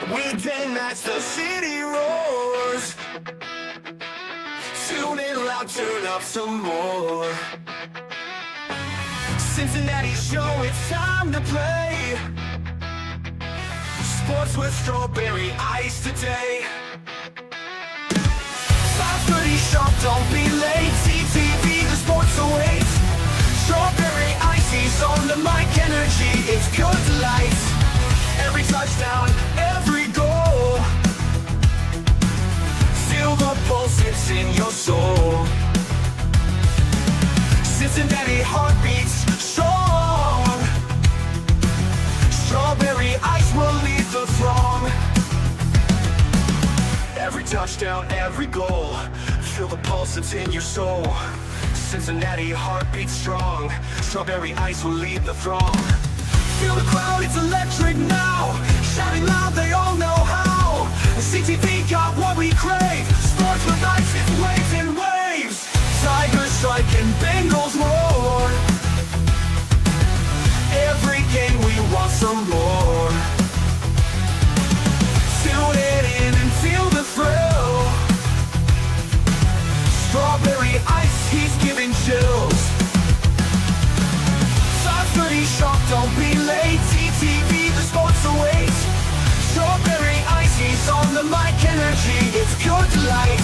We dance as the city roars. Tune in loud, turn up some more. Cincinnati show, it's time to play. Sports with strawberry ice today. 5:30 sharp, don't be late. CTV, the sports awaits. Strawberry icy's on the mic, energy, it's good delight. Every touchdown, every goal. Feel the pulse, it's in your soul. Cincinnati heartbeats strong. Strawberry ice will lead the throng. Every touchdown, every goal. Feel the pulse, it's in your soul. Cincinnati heartbeats strong. Strawberry ice will lead the throng. Feel the crowd, it's electric now. Shouting loud, they all know how. The CTV got what we crave. Sports with ice, it's waves and waves. Tigers strike and Bengals roar. Every game we want some more. Tune it in and feel the thrill. Strawberry ice, he's giving chills. 5:30 sharp, don't be late. TTV, the sports awaits. Strawberry ice, he's on the mic, energy, it's pure delight.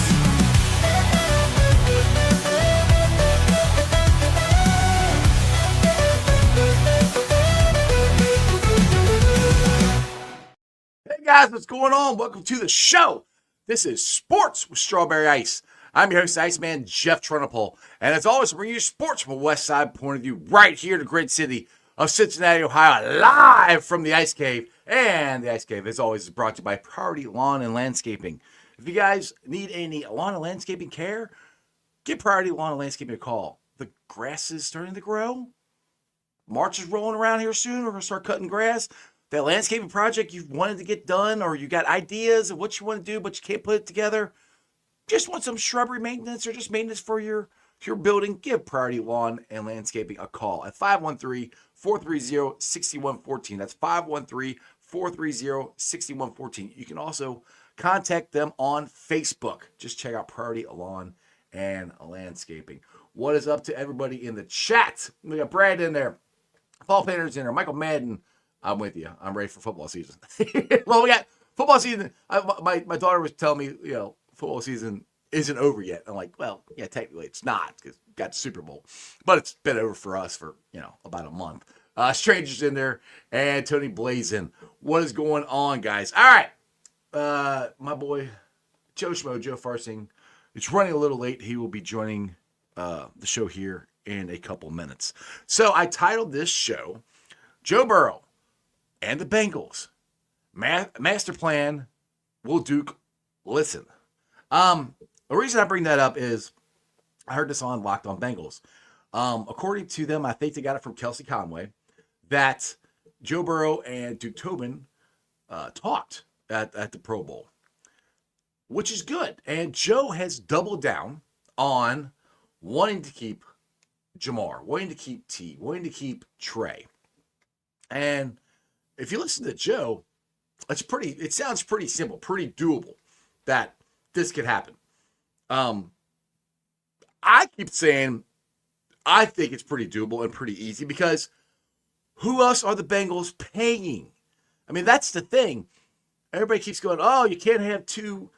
Hey guys, what's going on? Welcome to the show. This is Sports with Strawberry Ice. I'm your host, Iceman Jeff Trunapole, and as always, bring you sports from a West Side point of view, right here in the great city of Cincinnati, Ohio, live from the Ice Cave. And the Ice Cave, as always, is brought to you by Priority Lawn and Landscaping. If you guys need any lawn and landscaping care, give Priority Lawn and Landscaping a call. The grass is starting to grow. March is rolling around here soon. We're going to start cutting grass. That landscaping project you've wanted to get done, or you got ideas of what you want to do, but you can't put it together, just want some shrubbery maintenance or just maintenance for your building, give Priority Lawn and Landscaping a call at 513-430-6114. That's 513-430-6114. You can also contact them on Facebook. Just check out Priority Lawn and Landscaping. What is up to everybody in the chat? We got Brad in there. Paul Painter's in there. Michael Madden. I'm with you. I'm ready for football season. Well, we got football season. My daughter was telling me, football season isn't over yet. I'm like, well, yeah, technically it's not because we got the Super Bowl, but it's been over for us for, about a month. Strangers in there and Tony Blazin. What is going on, guys? All right. My boy, Joe Farfsing, it's running a little late. He will be joining the show here in a couple minutes. So I titled this show, Joe Burrow and the Bengals. Master plan, will Duke listen? The reason I bring that up is I heard this on Locked on Bengals. According to them, I think they got it from Kelsey Conway, that Joe Burrow and Duke Tobin talked at the Pro Bowl, which is good. And Joe has doubled down on wanting to keep Jamar, wanting to keep T, wanting to keep Trey. And if you listen to Joe, it sounds pretty simple, pretty doable that this could happen. I keep saying I think it's pretty doable and pretty easy because who else are the Bengals paying? I mean, that's the thing. Everybody keeps going, oh, you can't have two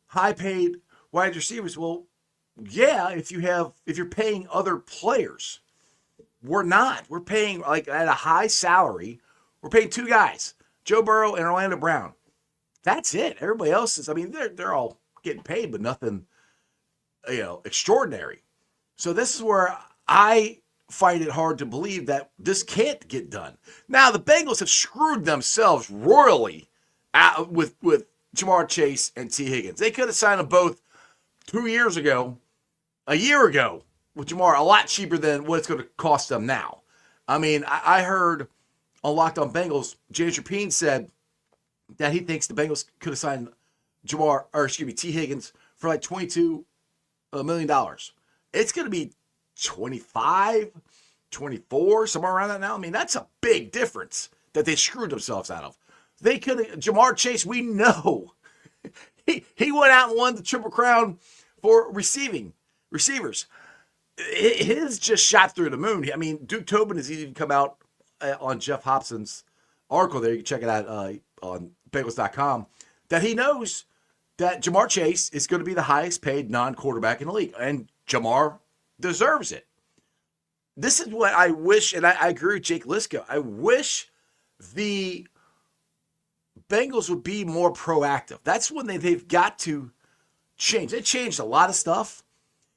high-paid wide receivers. Well, yeah, if you're paying other players. We're not. We're paying like at a high salary. We're paying two guys, Joe Burrow and Orlando Brown. That's it. Everybody else is, they're all getting paid, but nothing, extraordinary. So this is where I find it hard to believe that this can't get done. Now, the Bengals have screwed themselves royally with Jamar Chase and T. Higgins. They could have signed them both 2 years ago, a year ago, with Jamar a lot cheaper than what it's going to cost them now. I heard on Locked on Bengals, James Rapine said that he thinks the Bengals could have signed T. Higgins for like $22 million. It's going to be 25, 24, somewhere around that now. That's a big difference that they screwed themselves out of. They could have, Jamar Chase, we know. He went out and won the Triple Crown for receivers. His just shot through the moon. I mean, Duke Tobin has even come out on Jeff Hobson's article there. You can check it out on Bengals.com. That he knows that Jamar Chase is going to be the highest paid non-quarterback in the league. And Jamar deserves it. This is what I wish, and I agree with Jake Lisko. I wish the Bengals would be more proactive. That's when they've got to change. They changed a lot of stuff.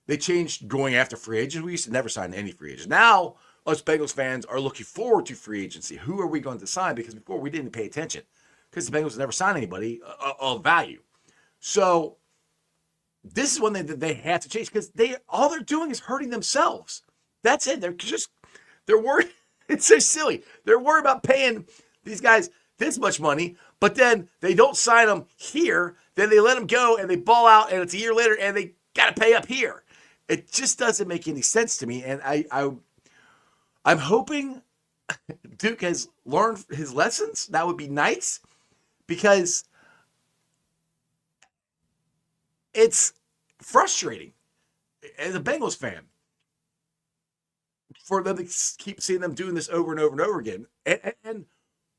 They changed going after free agents. We used to never sign any free agents. Now, us Bengals fans are looking forward to free agency. Who are we going to sign? Because before we didn't pay attention because the Bengals never signed anybody of value. So this is when they have to change because all they're doing is hurting themselves. That's it. They're worried. It's so silly. They're worried about paying these guys this much money, but then they don't sign them here. Then they let them go and they ball out, and it's a year later, and they got to pay up here. It just doesn't make any sense to me. And I'm hoping Duke has learned his lessons. That would be nice because it's frustrating as a Bengals fan for them to keep seeing them doing this over and over and over again. And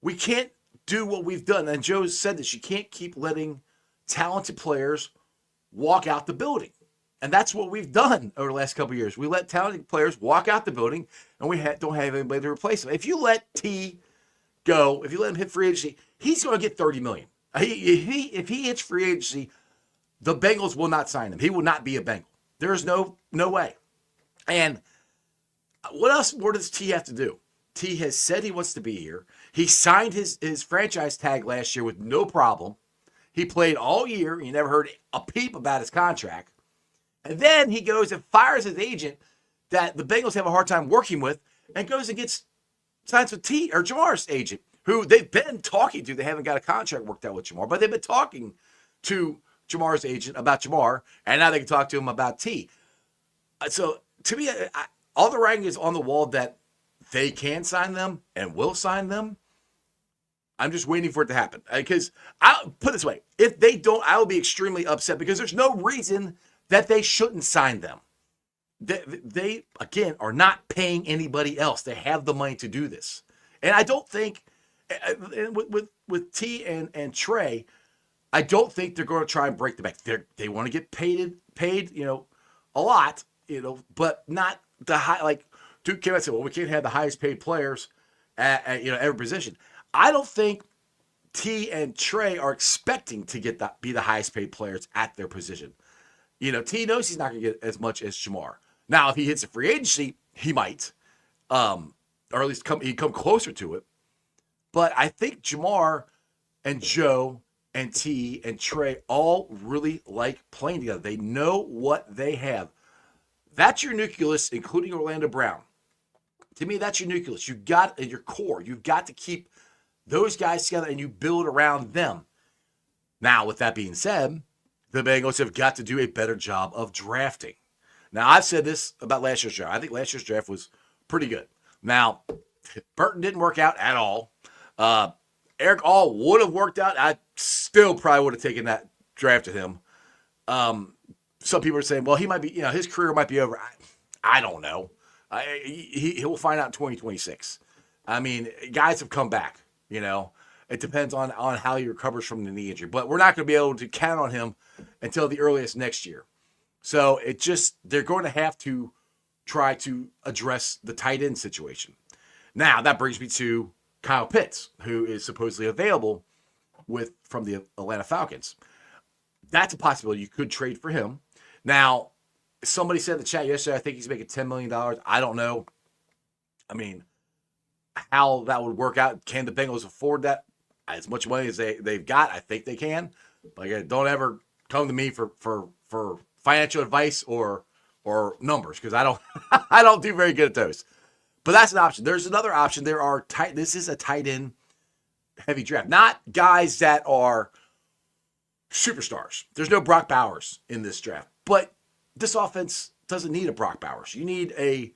we can't do what we've done. And Joe said this, you can't keep letting talented players walk out the building. And that's what we've done over the last couple of years. We let talented players walk out the building, and we don't have anybody to replace them. If you let T go, if you let him hit free agency, he's going to get $30 million. If he hits free agency, the Bengals will not sign him. He will not be a Bengal. There's no way. And what else more does T have to do? T has said he wants to be here. He signed his franchise tag last year with no problem. He played all year. You never heard a peep about his contract. And then he goes and fires his agent that the Bengals have a hard time working with and goes and gets signs with Jamar's agent, who they've been talking to. They haven't got a contract worked out with Jamar, but they've been talking to Jamar's agent about Jamar, and now they can talk to him about T. So to me, all the writing is on the wall that they can sign them and will sign them. I'm just waiting for it to happen. Because I'll put it this way, if they don't, I will be extremely upset because there's no reason that they shouldn't sign them. They again, are not paying anybody else. They have the money to do this. And I don't think, with T and Trey, I don't think they're going to try and break the bank. They want to get paid, a lot, but not the high. Like Duke came out and said, well, we can't have the highest paid players at every position. I don't think T and Trey are expecting to be the highest paid players at their position. T knows he's not going to get as much as Jamar. Now, if he hits a free agency, he might, or at least he'd come closer to it. But I think Jamar and Joe and T and Trey all really like playing together. They know what they have. That's your nucleus, including Orlando Brown. To me, that's your nucleus. You got your core. You've got to keep those guys together, and you build around them. Now, with that being said, the Bengals have got to do a better job of drafting. Now, I've said this about last year's draft. I think last year's draft was pretty good. Now, Burton didn't work out at all. Eric All would have worked out. I still probably would have taken that, drafted him. Some people are saying, well, he might be, his career might be over. I don't know. He will find out in 2026. I mean, guys have come back, It depends on how he recovers from the knee injury. But we're not going to be able to count on him until the earliest next year. So they're going to have to try to address the tight end situation. Now, that brings me to Kyle Pitts, who is supposedly available from the Atlanta Falcons. That's a possibility. You could trade for him. Now, somebody said in the chat yesterday, I think he's making $10 million. I don't know. I mean, how that would work out. Can the Bengals afford that? As much money as they've got, I think they can. But again, don't ever come to me for financial advice or numbers, because I don't I don't do very good at those. But that's an option. There's another option. This is a tight end heavy draft. Not guys that are superstars. There's no Brock Bowers in this draft. But this offense doesn't need a Brock Bowers. You need a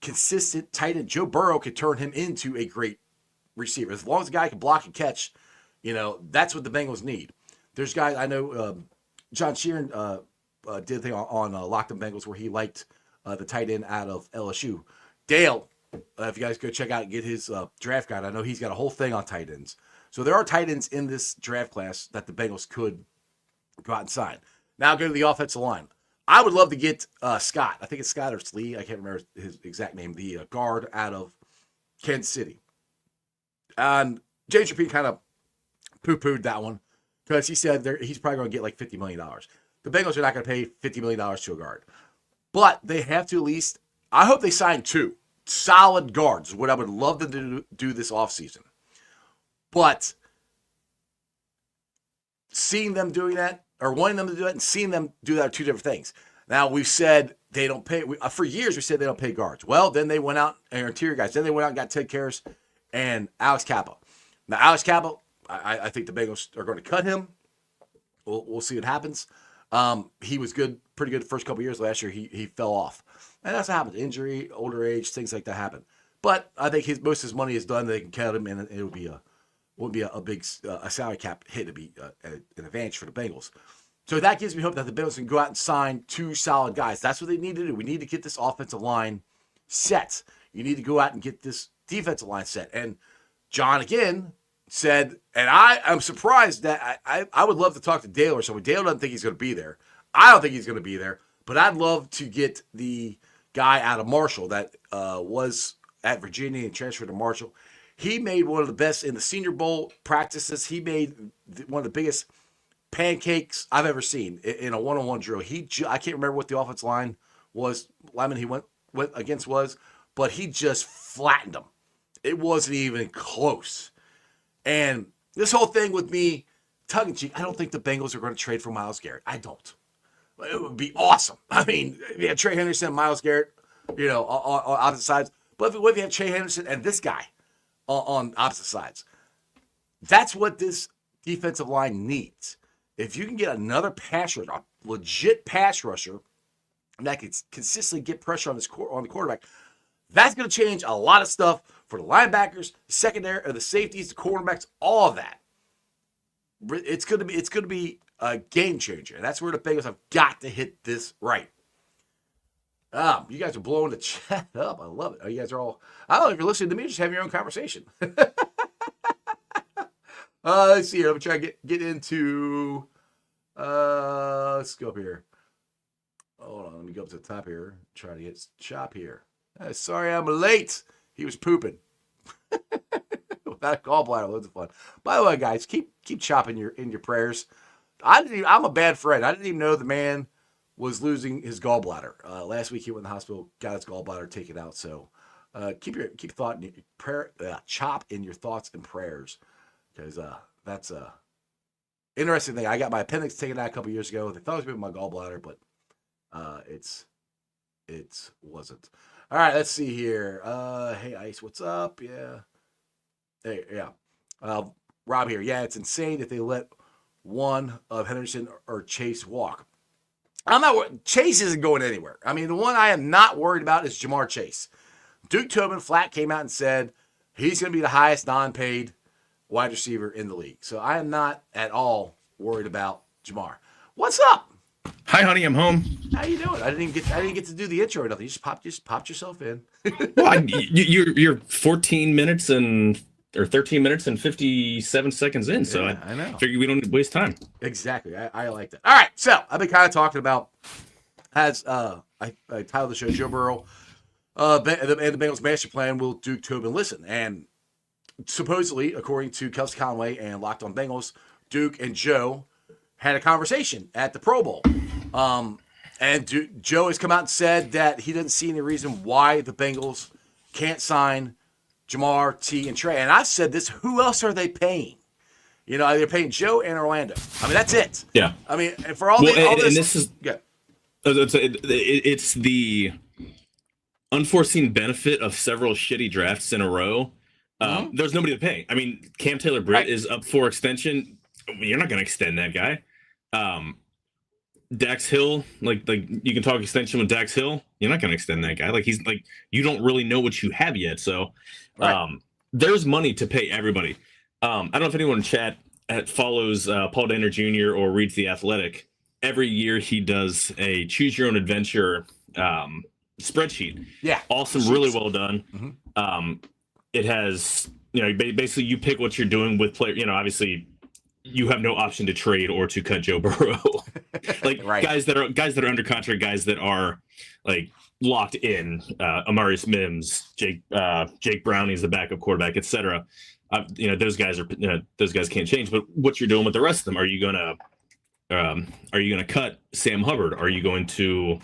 consistent tight end. Joe Burrow could turn him into a great receiver. As long as the guy can block and catch, That's what the Bengals need. There's guys I know. John Sheeran did a thing on Locked On Bengals where he liked the tight end out of LSU. Dale, if you guys go check out and get his draft guide, I know he's got a whole thing on tight ends. So there are tight ends in this draft class that the Bengals could go out and sign. Now go to the offensive line. I would love to get Scott. I think it's Scott or Slee. I can't remember his exact name. The guard out of Kansas City. And James Rapine kind of poo-pooed that one because he said he's probably going to get like $50 million. The Bengals are not going to pay $50 million to a guard. But they have to at least, I hope they sign 2 solid guards, what I would love to do this offseason. But seeing them doing that, or wanting them to do that, and seeing them do that are 2 different things. Now, we've said they don't pay, for years we said they don't pay guards. Well, then they went out, and interior guys, then they went out and got Ted Karras and Alex Cappa. Now, Alex Cappa, I think the Bengals are going to cut him. We'll see what happens. He was good, pretty good the first couple of years. Last year, he fell off. And that's what happens. Injury, older age, things like that happen. But I think most of his money is done. They can cut him, and it would be a big salary cap hit to be an advantage for the Bengals. So that gives me hope that the Bengals can go out and sign 2 solid guys. That's what they need to do. We need to get this offensive line set. You need to go out and get this defensive line set. And John, again, said, and I'm surprised that I would love to talk to Dale or someone. Dale doesn't think he's going to be there. I don't think he's going to be there. But I'd love to get the guy out of Marshall that was at Virginia and transferred to Marshall. He made one of the best in the Senior Bowl practices. He made one of the biggest pancakes I've ever seen in a one-on-one drill. I can't remember what the offensive lineman he went against was, but he just flattened them. It wasn't even close. And this whole thing with me, tongue-in-cheek, I don't think the Bengals are going to trade for Myles Garrett. I don't. It would be awesome. I mean, you have Trey Henderson, Myles Garrett, on opposite sides. But what if you have Trey Henderson and this guy on opposite sides? That's what this defensive line needs. If you can get another pass rusher, a legit pass rusher, that can consistently get pressure on the quarterback, that's going to change a lot of stuff for the linebackers, the secondary, or the safeties, the cornerbacks, all of that. It's going to be a game changer. And that's where the Bengals have got to hit this right. You guys are blowing the chat up. I love it. Oh, you guys are all, I don't know if you're listening to me, just have your own conversation. Let's see here. Let me try to get into, let's go up here. Hold on. Let me go up to the top here. Try to get Chop here. Sorry I'm late. He was pooping. Without a gallbladder, loads of fun. By the way, guys, keep chopping in your prayers. I'm a bad friend. I didn't even know the man was losing his gallbladder. Last week he went to the hospital, got his gallbladder taken out. So keep thought in your prayer, chop in your thoughts and prayers, because that's a interesting thing. I got my appendix taken out a couple years ago. They thought it was my gallbladder, but it wasn't. All right, let's see here. Hey Ice, what's up? Yeah. Hey, yeah. Rob here. Yeah, it's insane if they let one of Henderson or Chase walk. Chase isn't going anywhere. I mean, the one I am not worried about is Jamar Chase. Duke Tobin flat came out and said he's going to be the highest non-paid wide receiver in the league. So I am not at all worried about Jamar. What's up? Hi, honey. I'm home. How you doing? I didn't get to do the intro or nothing. You just popped yourself in. Well, you're 14 minutes or 13 minutes and 57 seconds in, so yeah, I know. Figure we don't waste time. Exactly. I like that. All right, so I've been kind of talking about, as I titled the show, Joe Burrow, and the Bengals master plan will Duke Tobin listen. And supposedly, according to Kelsey Conway and Locked On Bengals, Duke and Joe had a conversation at the Pro Bowl. And Joe has come out and said that he doesn't see any reason why the Bengals can't sign Jamar, T, and Trey. And I've said this, who else are they paying? They're paying Joe and Orlando. I mean, that's it. Yeah. I mean, and for all this. And this is, yeah. It's the unforeseen benefit of several shitty drafts in a row. There's nobody to pay. I mean, Cam Taylor-Britt is up for extension. You're not going to extend that guy. Dax Hill, like you can talk extension with Dax Hill. You're not going to extend that guy. He's you don't really know what you have yet. So there's money to pay everybody. I don't know if anyone in chat follows Paul Dehner Jr. or reads The Athletic, every year he does a choose your own adventure spreadsheet. Yeah. Awesome, really well done. Mm-hmm. It has, basically you pick what you're doing with player. Obviously you have no option to trade or to cut Joe Burrow. Like Right. guys that are under contract, guys that are like locked in. Amarius Mims, Jake Browning's the backup quarterback, etc. Those guys can't change. But what you're doing with the rest of them, are you gonna cut Sam Hubbard? Are you going to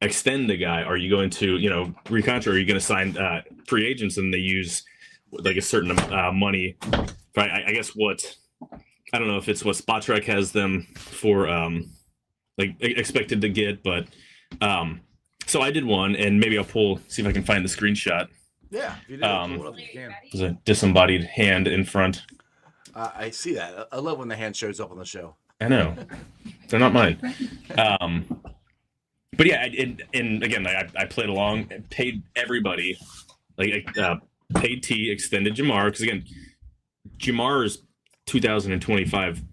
extend the guy? Are you going to recontract? Are you going to sign free agents and they use like a certain money? I guess I don't know if it's what Spotrac has them for expected to get, but so I did one, and maybe I'll see if I can find the screenshot. Yeah, if you did, pull it up, you can. There's a disembodied hand in front. I see that. I love when the hand shows up on the show. I know. They're not mine. But yeah, and again, I played along, paid everybody, paid T, extended Jamar, because again, Jamar's 2025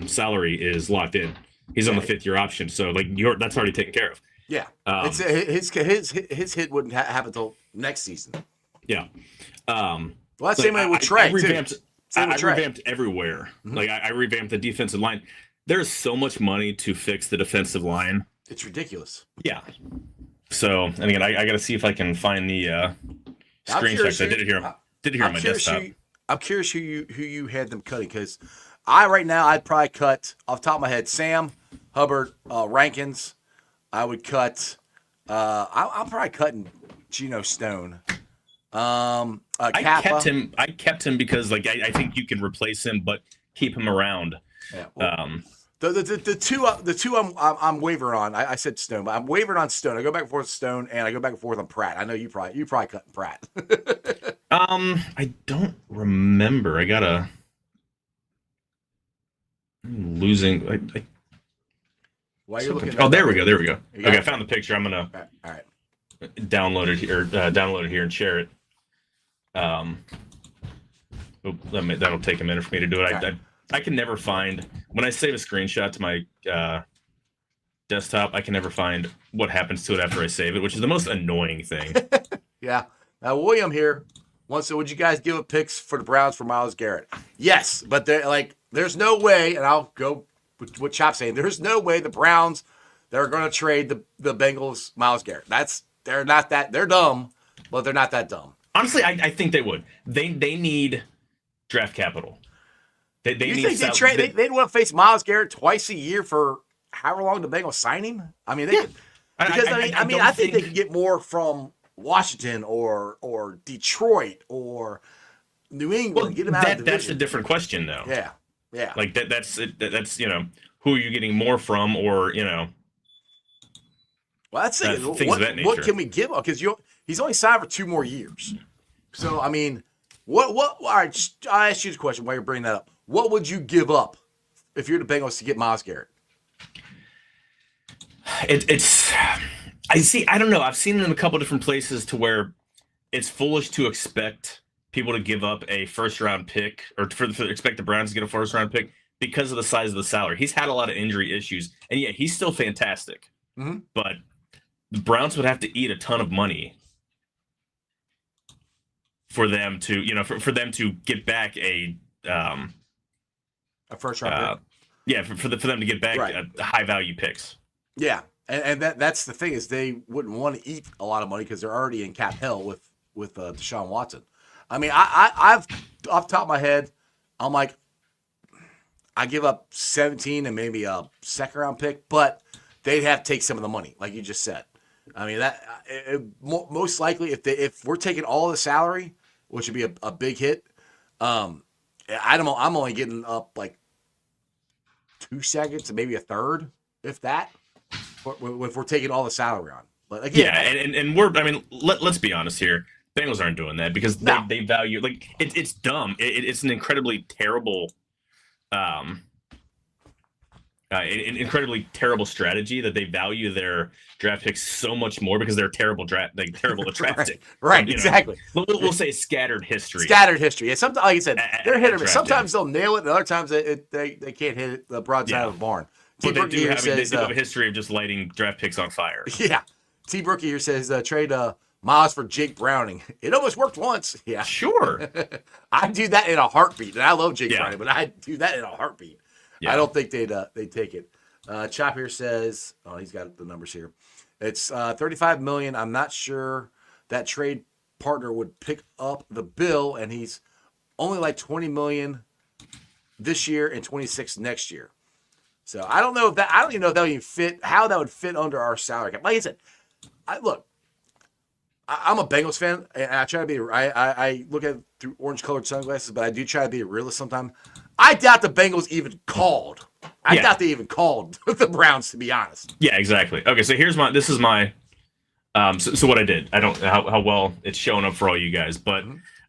salary is locked in. He's on the 5th-year option, so that's already taken care of. Yeah, his hit wouldn't happen until next season. Yeah. Well, that's same way with Trey. I revamped everywhere. Mm-hmm. I revamped the defensive line. There's so much money to fix the defensive line. It's ridiculous. Yeah. So, and again, I got to see if I can find the screenshots. I did it here on my desktop. I'm curious who you had them cutting, because I'd probably cut off the top of my head Sam Hubbard, Rankins. I would cut. I'm probably cutting Geno Stone. Kappa. I kept him because I think you can replace him, but keep him around. Yeah. Well, the two I'm wavering on. I said Stone, but I'm wavering on Stone. I go back and forth with Stone, and I go back and forth on Pratt. I know you probably cutting Pratt. I don't remember. I'm losing. Why are you looking? Oh, there we go. Okay, I found the picture. I'm gonna all right. Download it here and share it. That'll take a minute for me to do it. I can never find, when I save a screenshot to my desktop, I can never find what happens to it after I save it, which is the most annoying thing. Yeah. Now William here wants to. Would you guys give up picks for the Browns for Myles Garrett? Yes, but there's no way, and I'll go with what Chop's saying. There's no way the Browns they're going to trade the Bengals Myles Garrett. They're not that. They're dumb, but they're not that dumb. Honestly, I think they would. They need draft capital. They they'd want to face Myles Garrett twice a year for however long the Bengals sign him? I mean, they could, because I think they could get more from Washington or Detroit or New England. Well, get them out of the division. That's a different question, though. Yeah. That's who are you getting more from, or Well, that's it. Things of that nature. What can we give up? Because he's only signed for 2 more years. So I mean, what? All right, I ask you the question while you're bringing that up. What would you give up if you're the Bengals to get Myles Garrett? I don't know. I've seen it in a couple different places to where it's foolish to expect people to give up a first-round pick, or expect the Browns to get a first-round pick because of the size of the salary. He's had a lot of injury issues, and yet he's still fantastic. Mm-hmm. But the Browns would have to eat a ton of money for them to, for them to get back a first round pick. Yeah, for them to get back high value picks. Yeah, and that's the thing, is they wouldn't want to eat a lot of money because they're already in cap hell with Deshaun Watson. I mean, I've off the top of my head, I'm like, I give up 17 and maybe a second round pick, but they'd have to take some of the money, like you just said. I mean, most likely if we're taking all the salary, which would be a big hit, I'm only getting up like 2 seconds and maybe a third, if that, if we're taking all the salary on. But again, and let's be honest here. Bengals aren't doing that because they value, it's dumb. It's an incredibly terrible an incredibly terrible strategy that they value their draft picks so much more because they're terrible at drafting. Right, exactly. We'll say scattered history. Scattered history. Yeah, sometimes, like I said, they're hit or miss. drafting. Sometimes they'll nail it, and other times they can't hit it the broadside of the barn. But they do have a history of just lighting draft picks on fire. Yeah. T. Brookie here says trade Miles for Jake Browning. It almost worked once. Yeah. Sure. I'd do that in a heartbeat. And I love Jake Browning, but I'd do that in a heartbeat. Yeah. I don't think they'd take it. Chop here says, he's got the numbers here. It's $35 million. I'm not sure that trade partner would pick up the bill, and he's only like $20 million this year and $26 next year. So I don't even know if that would even fit, how that would fit under our salary cap. Like I said, I'm a Bengals fan, and I try to be. I look at it through orange-colored sunglasses, but I do try to be a realist sometimes. I doubt the Bengals even called. I doubt they even called the Browns, to be honest. Yeah, exactly. Okay, so this is my. So what I did, I don't know how well it's showing up for all you guys, but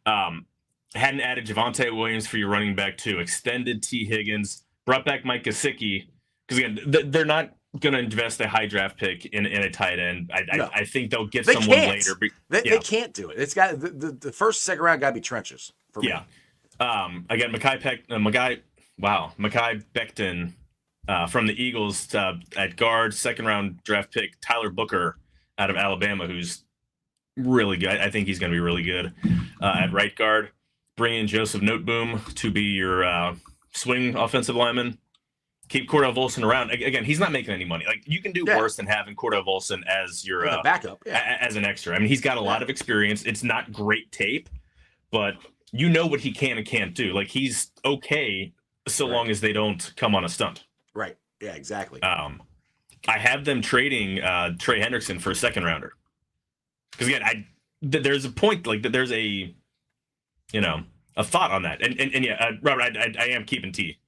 hadn't added Javonte Williams for your running back too. Extended T. Higgins, brought back Mike Gesicki because again they're not going to invest a high draft pick in a tight end. I think they'll get someone later. They can't do it. It's got the first, second round got to be trenches for me. Again, Mekhi Becton from the Eagles at guard, second round draft pick. Tyler Booker out of Alabama, who's really good. I think he's going to be really good at right guard. Bring in Joseph Noteboom to be your swing offensive lineman. Keep Cordell Volson around. Again, he's not making any money. Like you can do worse than having Cordell Volson as your backup, as an extra. I mean, he's got a lot of experience. It's not great tape, but you know what he can and can't do. Like he's okay so long as they don't come on a stunt. Right. Yeah. Exactly. I have them trading Trey Hendrickson for a second rounder because again, there's a point like that. There's a thought on that, and Robert, I am keeping T.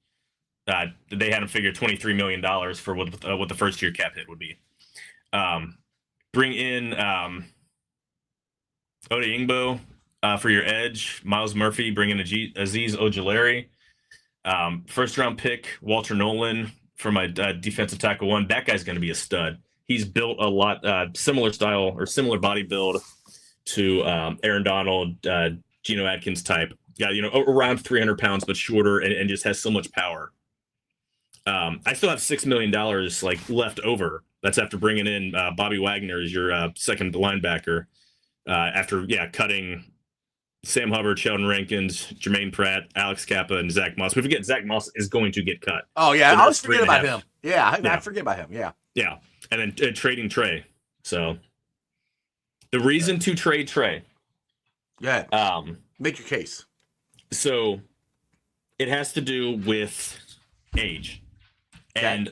They had him figure $23 million for what the first year cap hit would be. Bring in Oda Ingbo for your edge. Miles Murphy. Bring in Azeez Ojulari. First round pick Walter Nolan for my defensive tackle one. That guy's going to be a stud. He's built a lot similar style or similar body build to Aaron Donald, Geno Atkins type. Yeah, around 300 pounds but shorter and just has so much power. I still have $6 million left over. That's after bringing in Bobby Wagner as your second linebacker. After cutting Sam Hubbard, Sheldon Rankins, Jermaine Pratt, Alex Kappa, and Zach Moss. We forget Zach Moss is going to get cut. Oh yeah, I always forget about him. I forget about him. Yeah, and then trading Trey. So the reason to trade Trey. Yeah. Make your case. So it has to do with age. And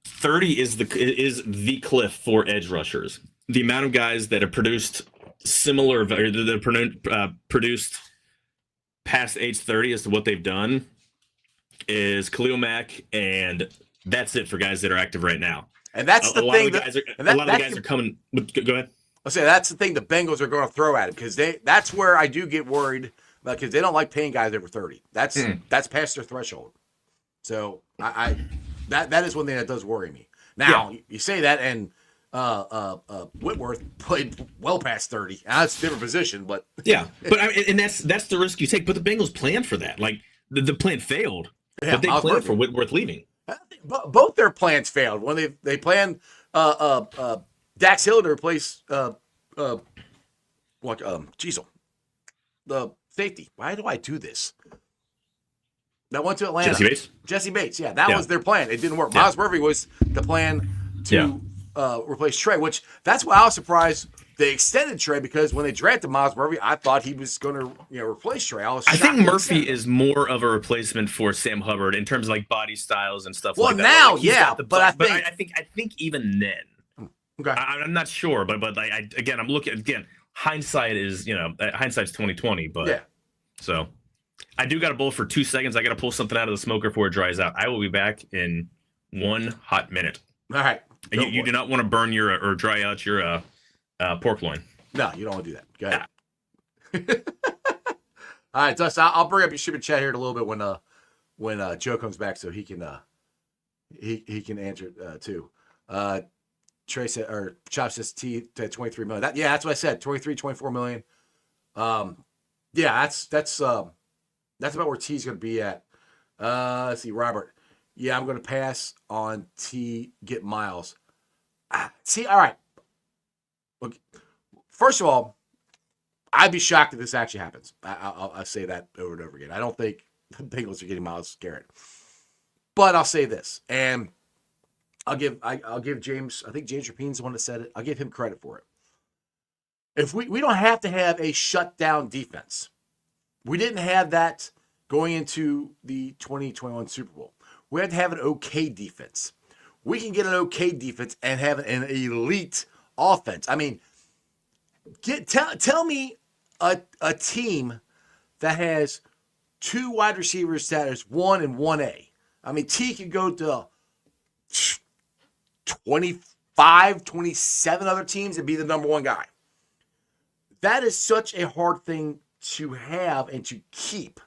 30 is the cliff for edge rushers. The amount of guys that have produced similar, or that have produced past age 30 as to what they've done is Khalil Mack, and that's it for guys that are active right now. And that's the thing. A lot of the guys are coming. Go ahead. I'll say that's the thing the Bengals are going to throw at it because that's where I do get worried because they don't like paying guys over 30. That's past their threshold. So that is one thing that does worry me. Now you say that, and Whitworth played well past 30. That's a different position, but but and that's the risk you take. But the Bengals planned for that. Like the plan failed, but they planned for Whitworth leaving. Both their plans failed when they planned Dax Hill to replace Jeezel, the safety. Why do I do this? That went to Atlanta. Jesse Bates. Yeah, that was their plan. It didn't work. Miles Murphy was the plan to replace Trey, which that's why I was surprised they extended Trey because when they drafted Miles Murphy, I thought he was going to replace Trey. I think Murphy is more of a replacement for Sam Hubbard in terms of like body styles and stuff like that. Well, now, but I think even then, okay, I'm not sure, but I'm looking hindsight is hindsight's 20/20, but so. I do got to bowl for 2 seconds. I got to pull something out of the smoker before it dries out. I will be back in 1 hot minute. All right. You do not want to burn or dry out your pork loin. No, you don't want to do that. Go ahead. All right, Dust. I'll bring up your stupid chat here in a little bit when when Joe comes back, so he can he can answer too. Trey said, or Chop says T to 23 million. That's what I said. 23, 24 million. That's about where T's going to be at. Let's see, Robert. Yeah, I'm going to pass on T. Get Miles. See, all right. Look, first of all, I'd be shocked if this actually happens. I'll say that over and over again. I don't think the Bengals are getting Miles Garrett, but I'll say this, and I'll give James. I think James Rapin's the one that said it. I'll give him credit for it. If we don't have to have a shutdown defense, we didn't have that going into the 2021 Super Bowl. We had to have an okay defense. We can get an okay defense and have an elite offense. I mean, tell me a team that has two wide receivers that is 1 and 1A. I mean, T could go to 25, 27 other teams and be the number one guy. That is such a hard thing to have and to keep,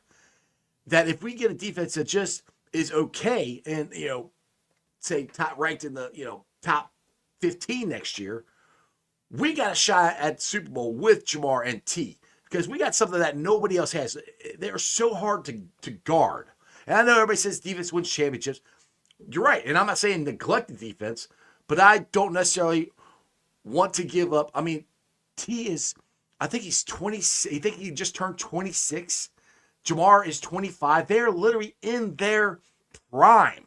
that if we get a defense that just is okay and, say top ranked in the, top 15 next year, we got a shot at Super Bowl with Jamar and T, because we got something that nobody else has. They're so hard to guard. And I know everybody says defense wins championships. You're right. And I'm not saying neglect the defense, but I don't necessarily want to give up. I mean, T is, I think he's 20. I think he just turned 26. Jamar is 25. They're literally in their prime.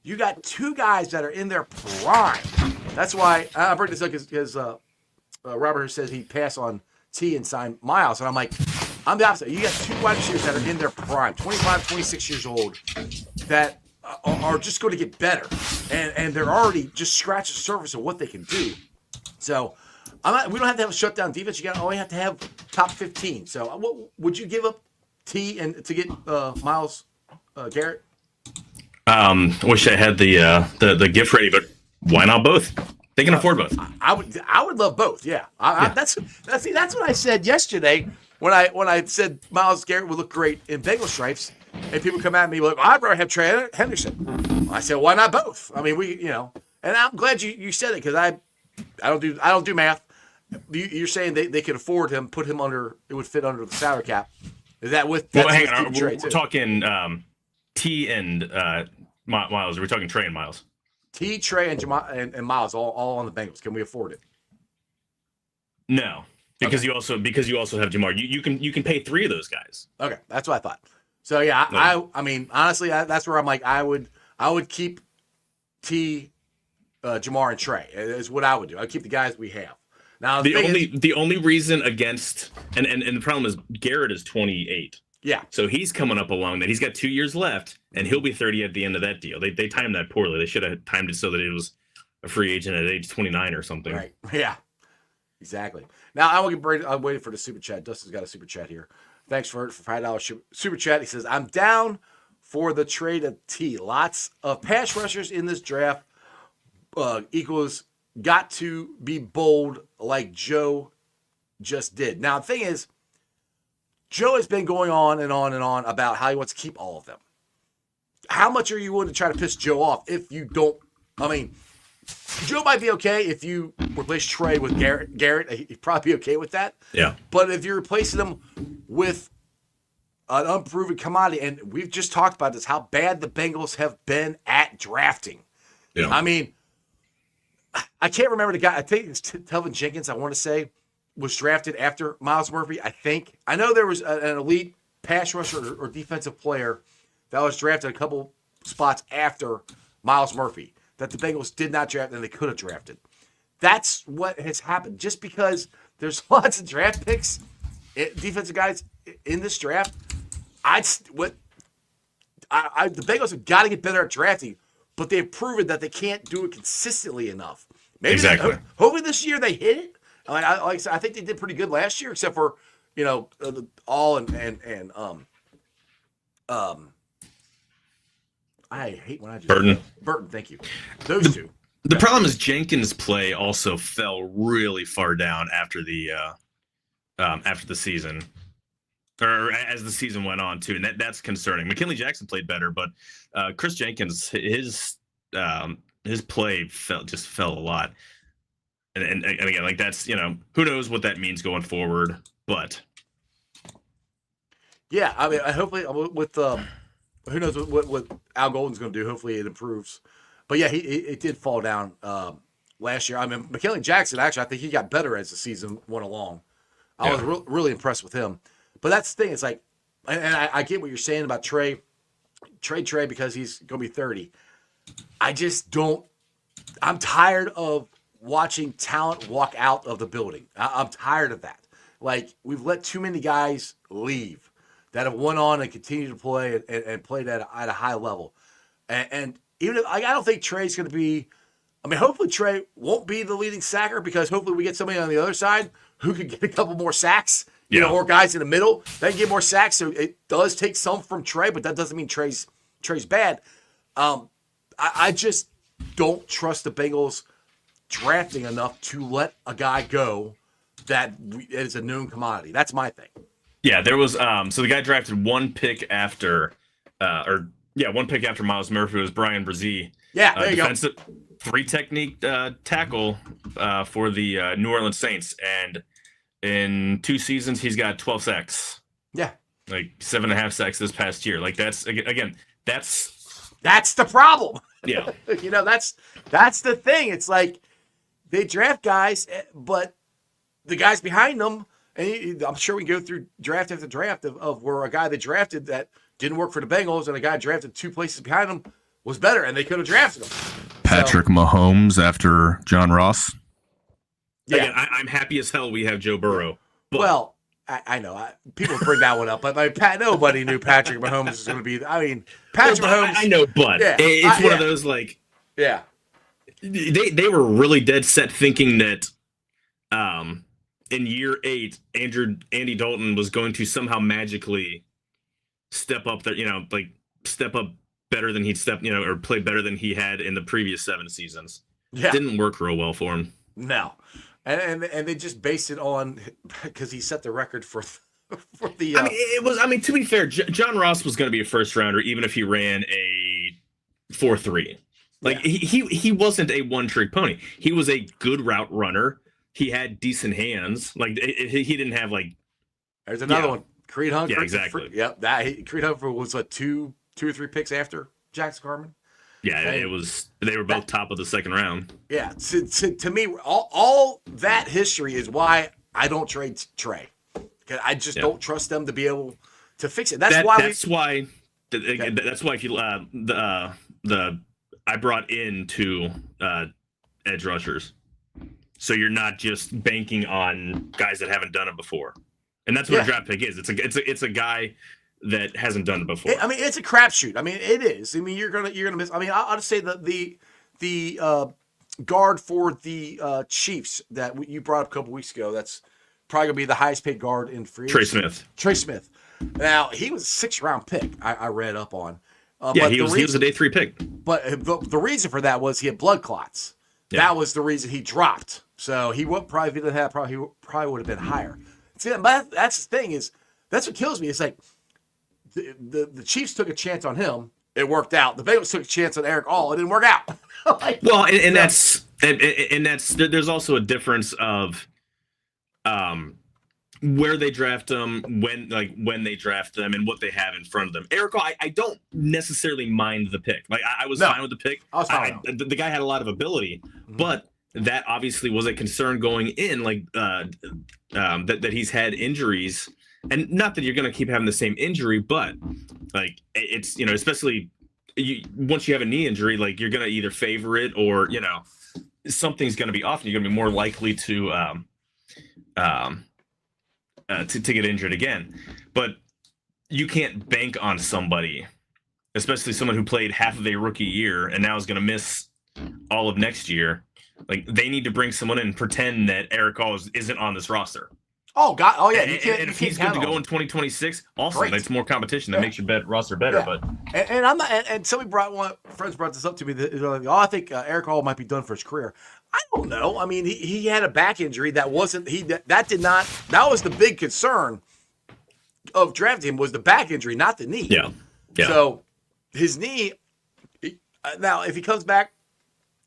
You got two guys that are in their prime. That's why I bring this up, because Robert says he'd pass on T and sign Miles. And I'm like, I'm the opposite. You got two wide receivers that are in their prime, 25, 26 years old, that are just going to get better. And they're already just scratching the surface of what they can do. So we don't have to have a shutdown defense. You only have to have top 15. So would you give up T and to get Miles Garrett? Wish I had the gift ready, but why not both? They can afford both. I would love both. Yeah, that's what I said yesterday when I said Miles Garrett would look great in Bengal stripes, and people come at me like, I'd rather have Trey Henderson. I said, why not both? I mean, and I'm glad you said it, because I don't do math. You're saying they could afford him, put him under, it would fit under the salary cap. Is that with? Well, hang on, we're talking T and Miles. Are we talking Trey and Miles? T, Trey, and Miles all on the Bengals. Can we afford it? No, because you also have Jamar. You can pay three of those guys. Okay, that's what I thought. So yeah, I mean honestly, that's where I'm like, I would keep T, Jamar, and Trey is what I would do. I'd keep the guys we have. Now the only reason against and the problem is Garrett is 28. Yeah. So he's coming up along that. He's got 2 years left, and he'll be 30 at the end of that deal. They timed that poorly. They should have timed it so that it was a free agent at age 29 or something. Right. Yeah. Exactly. Now I'm waiting for the super chat. Dustin's got a super chat here. Thanks for $5 super chat. He says, I'm down for the trade of T. Lots of pass rushers in this draft. Equals got to be bold like Joe just did. Now the thing is, Joe has been going on and on and on about how he wants to keep all of them. How much are you willing to try to piss Joe off if you don't? I mean, Joe might be okay if you replace Trey with Garrett. He'd probably be okay with that. Yeah. But if you're replacing them with an unproven commodity, and we've just talked about this, how bad the Bengals have been at drafting. Yeah. I mean, I can't remember the guy. I think it's Telvin Jenkins, I want to say, was drafted after Miles Murphy, I think. I know there was an elite pass rusher or defensive player that was drafted a couple spots after Miles Murphy that the Bengals did not draft and they could have drafted. That's what has happened. Just because there's lots of draft picks, defensive guys in this draft, the Bengals have got to get better at drafting, but they've proven that they can't do it consistently enough. Maybe exactly. Hopefully this year they hit it. Like I said, I think they did pretty good last year, except for All and I hate when I just Burton. Thank you. Those two. The problem is Jenkins' play also fell really far down after the season. or as the season went on too, and that's concerning. McKinley Jackson played better, but Chris Jenkins, his play fell a lot. And again, like that's, who knows what that means going forward, but yeah, I mean, hopefully with who knows what Al Golden's going to do. Hopefully it improves. But yeah, it did fall down last year. I mean, McKinley Jackson, actually, I think he got better as the season went along. I was really impressed with him. But that's the thing. It's like, and I get what you're saying about Trey, because he's going to be 30. I just don't. I'm tired of watching talent walk out of the building. I'm tired of that. Like, we've let too many guys leave that have went on and continue to play and played at a high level. And even if I don't think Trey's going to be. I mean, hopefully Trey won't be the leading sacker, because hopefully we get somebody on the other side who can get a couple more sacks. Or guys in the middle that can get more sacks. So it does take some from Trey, but that doesn't mean Trey's bad. I just don't trust the Bengals drafting enough to let a guy go that is a known commodity. That's my thing. Yeah, there was so the guy drafted one pick after Miles Murphy. Was Brian Brzee. Yeah, there you defensive, go. 3 technique tackle for the New Orleans Saints, and in 2 seasons he's got 12 sacks. Yeah, like 7.5 sacks this past year. Like that's the problem. Yeah, that's the thing. It's like they draft guys, but the guys behind them, and I'm sure we can go through draft after draft of where a guy they drafted that didn't work for the Bengals and a guy drafted 2 places behind him was better, and they could have drafted him. Patrick Mahomes after John Ross. Yeah, again, I'm happy as hell we have Joe Burrow. But... Well, I know people bring that one up, but nobody knew Patrick Mahomes was going to be. I mean, Patrick Mahomes. I know, but it's one of those like. Yeah. They were really dead set thinking that, in year 8, Andy Dalton was going to somehow magically step up there, step up better than he'd or play better than he had in the previous 7 seasons. Yeah. It didn't work real well for him. No. And they just based it on because he set the record for the. To be fair, John Ross was going to be a first rounder even if he ran a 4.3. Like he wasn't a one-trick pony. He was a good route runner. He had decent hands. Like he didn't have like. There's another one, Creed Humphrey. Yeah, exactly. Creed Humphrey was 2 or 3 picks after Jackson Carman. Yeah, it was. They were both top of the second round. Yeah, to me, all that history is why I don't trade Trey. Because I just don't trust them to be able to fix it. That's why if you I brought in 2 edge rushers, so you're not just banking on guys that haven't done it before, and that's what a draft pick is. It's a guy that hasn't done it before. It's a crapshoot. I mean, it is. I mean, you're gonna miss. I mean, I'll just say that the guard for the Chiefs that you brought up a couple weeks ago. That's probably gonna be the highest paid guard in free agency. Trey Smith. Now he was a 6th round pick. I read up on. But he was a day 3 pick. But the reason for that was he had blood clots. Yeah. That was the reason he dropped. So he would probably would have been higher. See, but that's the thing is that's what kills me. It's like the Chiefs took a chance on him. It worked out. The Bengals took a chance on Eric All. It didn't work out. That's there's also a difference of where they draft them, when they draft them, and what they have in front of them. Eric All, I don't necessarily mind the pick. Like I was fine with the pick. The guy had a lot of ability, but that obviously was a concern going in, that he's had injuries. And not that you're going to keep having the same injury, but like it's, especially once you have a knee injury, like you're going to either favor it or, something's going to be off and you're going to be more likely to get injured again. But you can't bank on somebody, especially someone who played half of a rookie year and now is going to miss all of next year. Like they need to bring someone in and pretend that Eric All isn't on this roster. Oh God! Oh yeah, and if he's good to go in 2026, awesome. That's more competition. That makes your roster better. Yeah. But I'm not. And somebody friends brought this up to me. They're like, I think Eric Hall might be done for his career. I don't know. I mean, he had a back injury that wasn't. That was the big concern. of drafting him was the back injury, not the knee. Yeah. So his knee. Now, if he comes back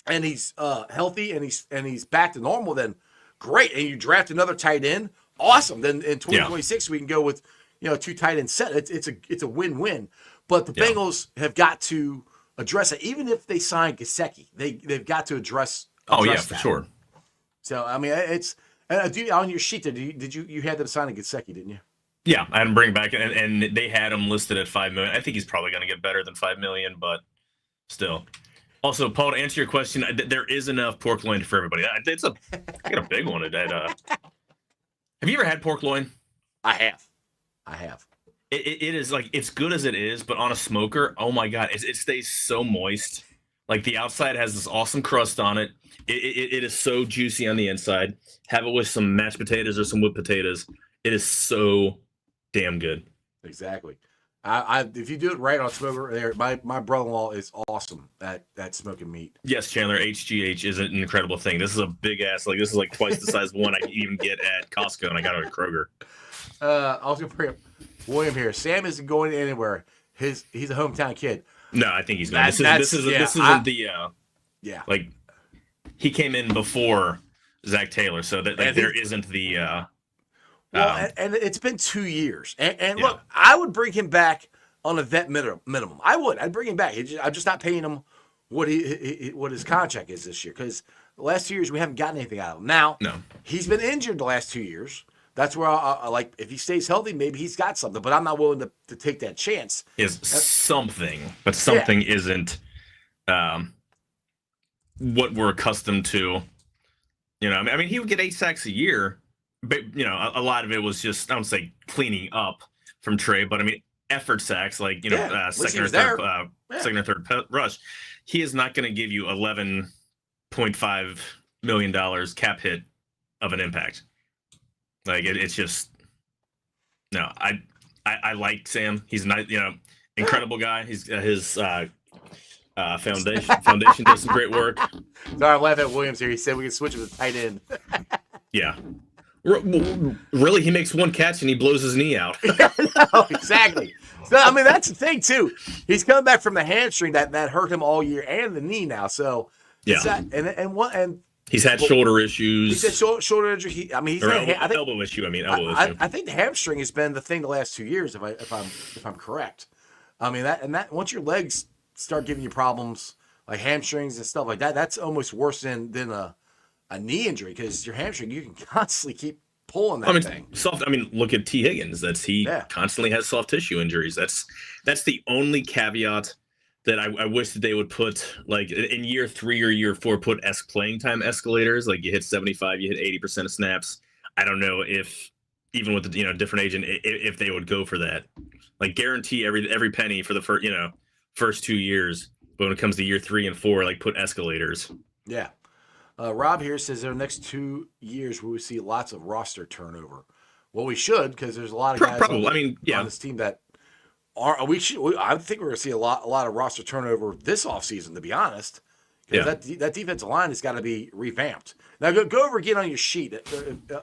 and he's healthy and he's back to normal, then great. And you draft another tight end, awesome. Then in 2026 we can go with 2 tight end set. It's a win-win. But the Bengals have got to address it, even if they sign Gesicki. They've got to address. Oh yeah, that. for sure. So I mean, it's on your sheet. Did you had them signing Gesicki, didn't you? Yeah, I had him bring back, and they had him listed at $5 million. I think he's probably going to get better than $5 million, but still. Also, Paul, to answer your question, there is enough pork loin for everybody. I got a big one today. Have you ever had pork loin? I have. It is like, it's good as it is, but on a smoker, oh my god, it stays so moist. Like the outside has this awesome crust on it. It is so juicy on the inside. Have it with some mashed potatoes or some whipped potatoes. It is so damn good. Exactly. If you do it right on smoker, there, my brother-in-law is awesome at smoking meat. Yes, Chandler, HGH is an incredible thing. This is a big ass, this is like twice the size one I can even get at Costco, and I got it at Kroger. I was gonna bring up William here. Sam isn't going anywhere. He's a hometown kid. No, I think he's not. This isn't yeah. Like he came in before Zach Taylor, so that there isn't the. And it's been 2 years, and look, I would bring him back on a vet minimum. I'd bring him back. I'm just not paying him what what his contract is this year, because the last 2 years we haven't gotten anything out of him. Now, he's been injured the last 2 years. That's where I like, if he stays healthy, maybe he's got something, but I'm not willing to take that chance. Is something, but something isn't what we're accustomed to. I mean, he would get 8 sacks a year, but a lot of it was just, I don't say cleaning up from Trey, but I mean effort sacks, like second or third rush. He is not going to give you $11.5 million cap hit of an impact. Like it's just no. I like Sam. He's not incredible guy. He's his foundation does some great work. Sorry, I'm laughing at Williams here. He said we can switch him to tight end. Yeah, really, he makes one catch and he blows his knee out. No, exactly. So I mean, that's the thing too. He's coming back from the hamstring that hurt him all year, and the knee now. So and he's had shoulder issues. He's had shoulder injury. He's had elbow issue. I think the hamstring has been the thing the last 2 years, if I'm correct. I mean that once your legs start giving you problems like hamstrings and stuff like that, that's almost worse than a knee injury, because your hamstring, you can constantly keep pulling that thing. Look at T. Higgins. He constantly has soft tissue injuries. That's the only caveat that I wish that they would put, like in year 3 or year 4, put playing time escalators. Like you hit 75, you hit 80% of snaps. I don't know if even with the different agent, if they would go for that. Like guarantee every penny for the first 2 years. But when it comes to year 3 and 4, like put escalators. Yeah. Rob here says the next 2 years we will see lots of roster turnover. Well, we should, because there's a lot of guys on this team that are. I think we're going to see a lot of roster turnover this offseason, to be honest. Yeah. That defensive line has got to be revamped. Now go over again on your sheet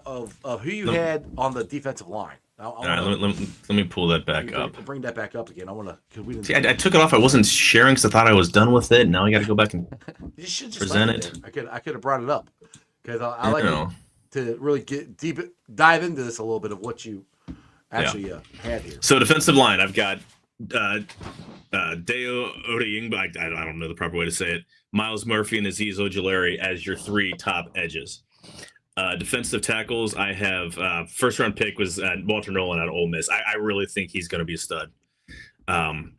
of who you had on the defensive line. All right, let me pull that back up. Bring that back up again. I want to. See, I took it off. I wasn't sharing because I thought I was done with it. Now I got to go back and you should just present it. I could have brought it up because I like to really dive into this a little bit of what you actually had here. So defensive line, I've got Deo Odeyingba. I don't know the proper way to say it. Miles Murphy and Azeez Ojulari as your 3 top edges. Defensive tackles, I have first round pick was Walter Nolan out of Ole Miss. I really think he's going to be a stud. Again,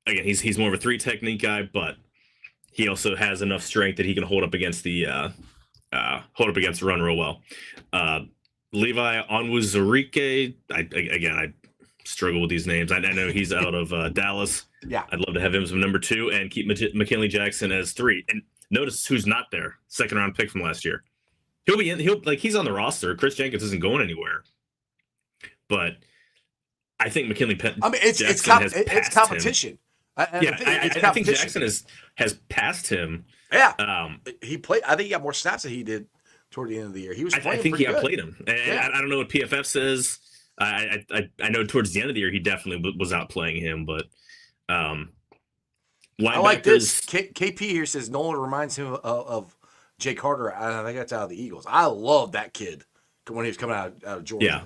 he's more of a 3 technique guy, but he also has enough strength that he can hold up against the run real well. Levi Onwuzurike, I struggle with these names. I know he's out of Dallas. Yeah, I'd love to have him as number 2 and keep McKinley Jackson as 3. And notice who's not there. Second round pick from last year. He'll be in. He's on the roster. Chris Jenkins isn't going anywhere, but I think it's competition. I think Jackson has passed him. Yeah, he played. I think he got more snaps than he did toward the end of the year. He was. I think he outplayed him. And I don't know what PFF says. I know towards the end of the year he definitely was outplaying him, but I like this. linebackers. KP here says Nolan reminds him of Jay Carter. I think that's out of the Eagles. I love that kid when he was coming out of Georgia. Yeah.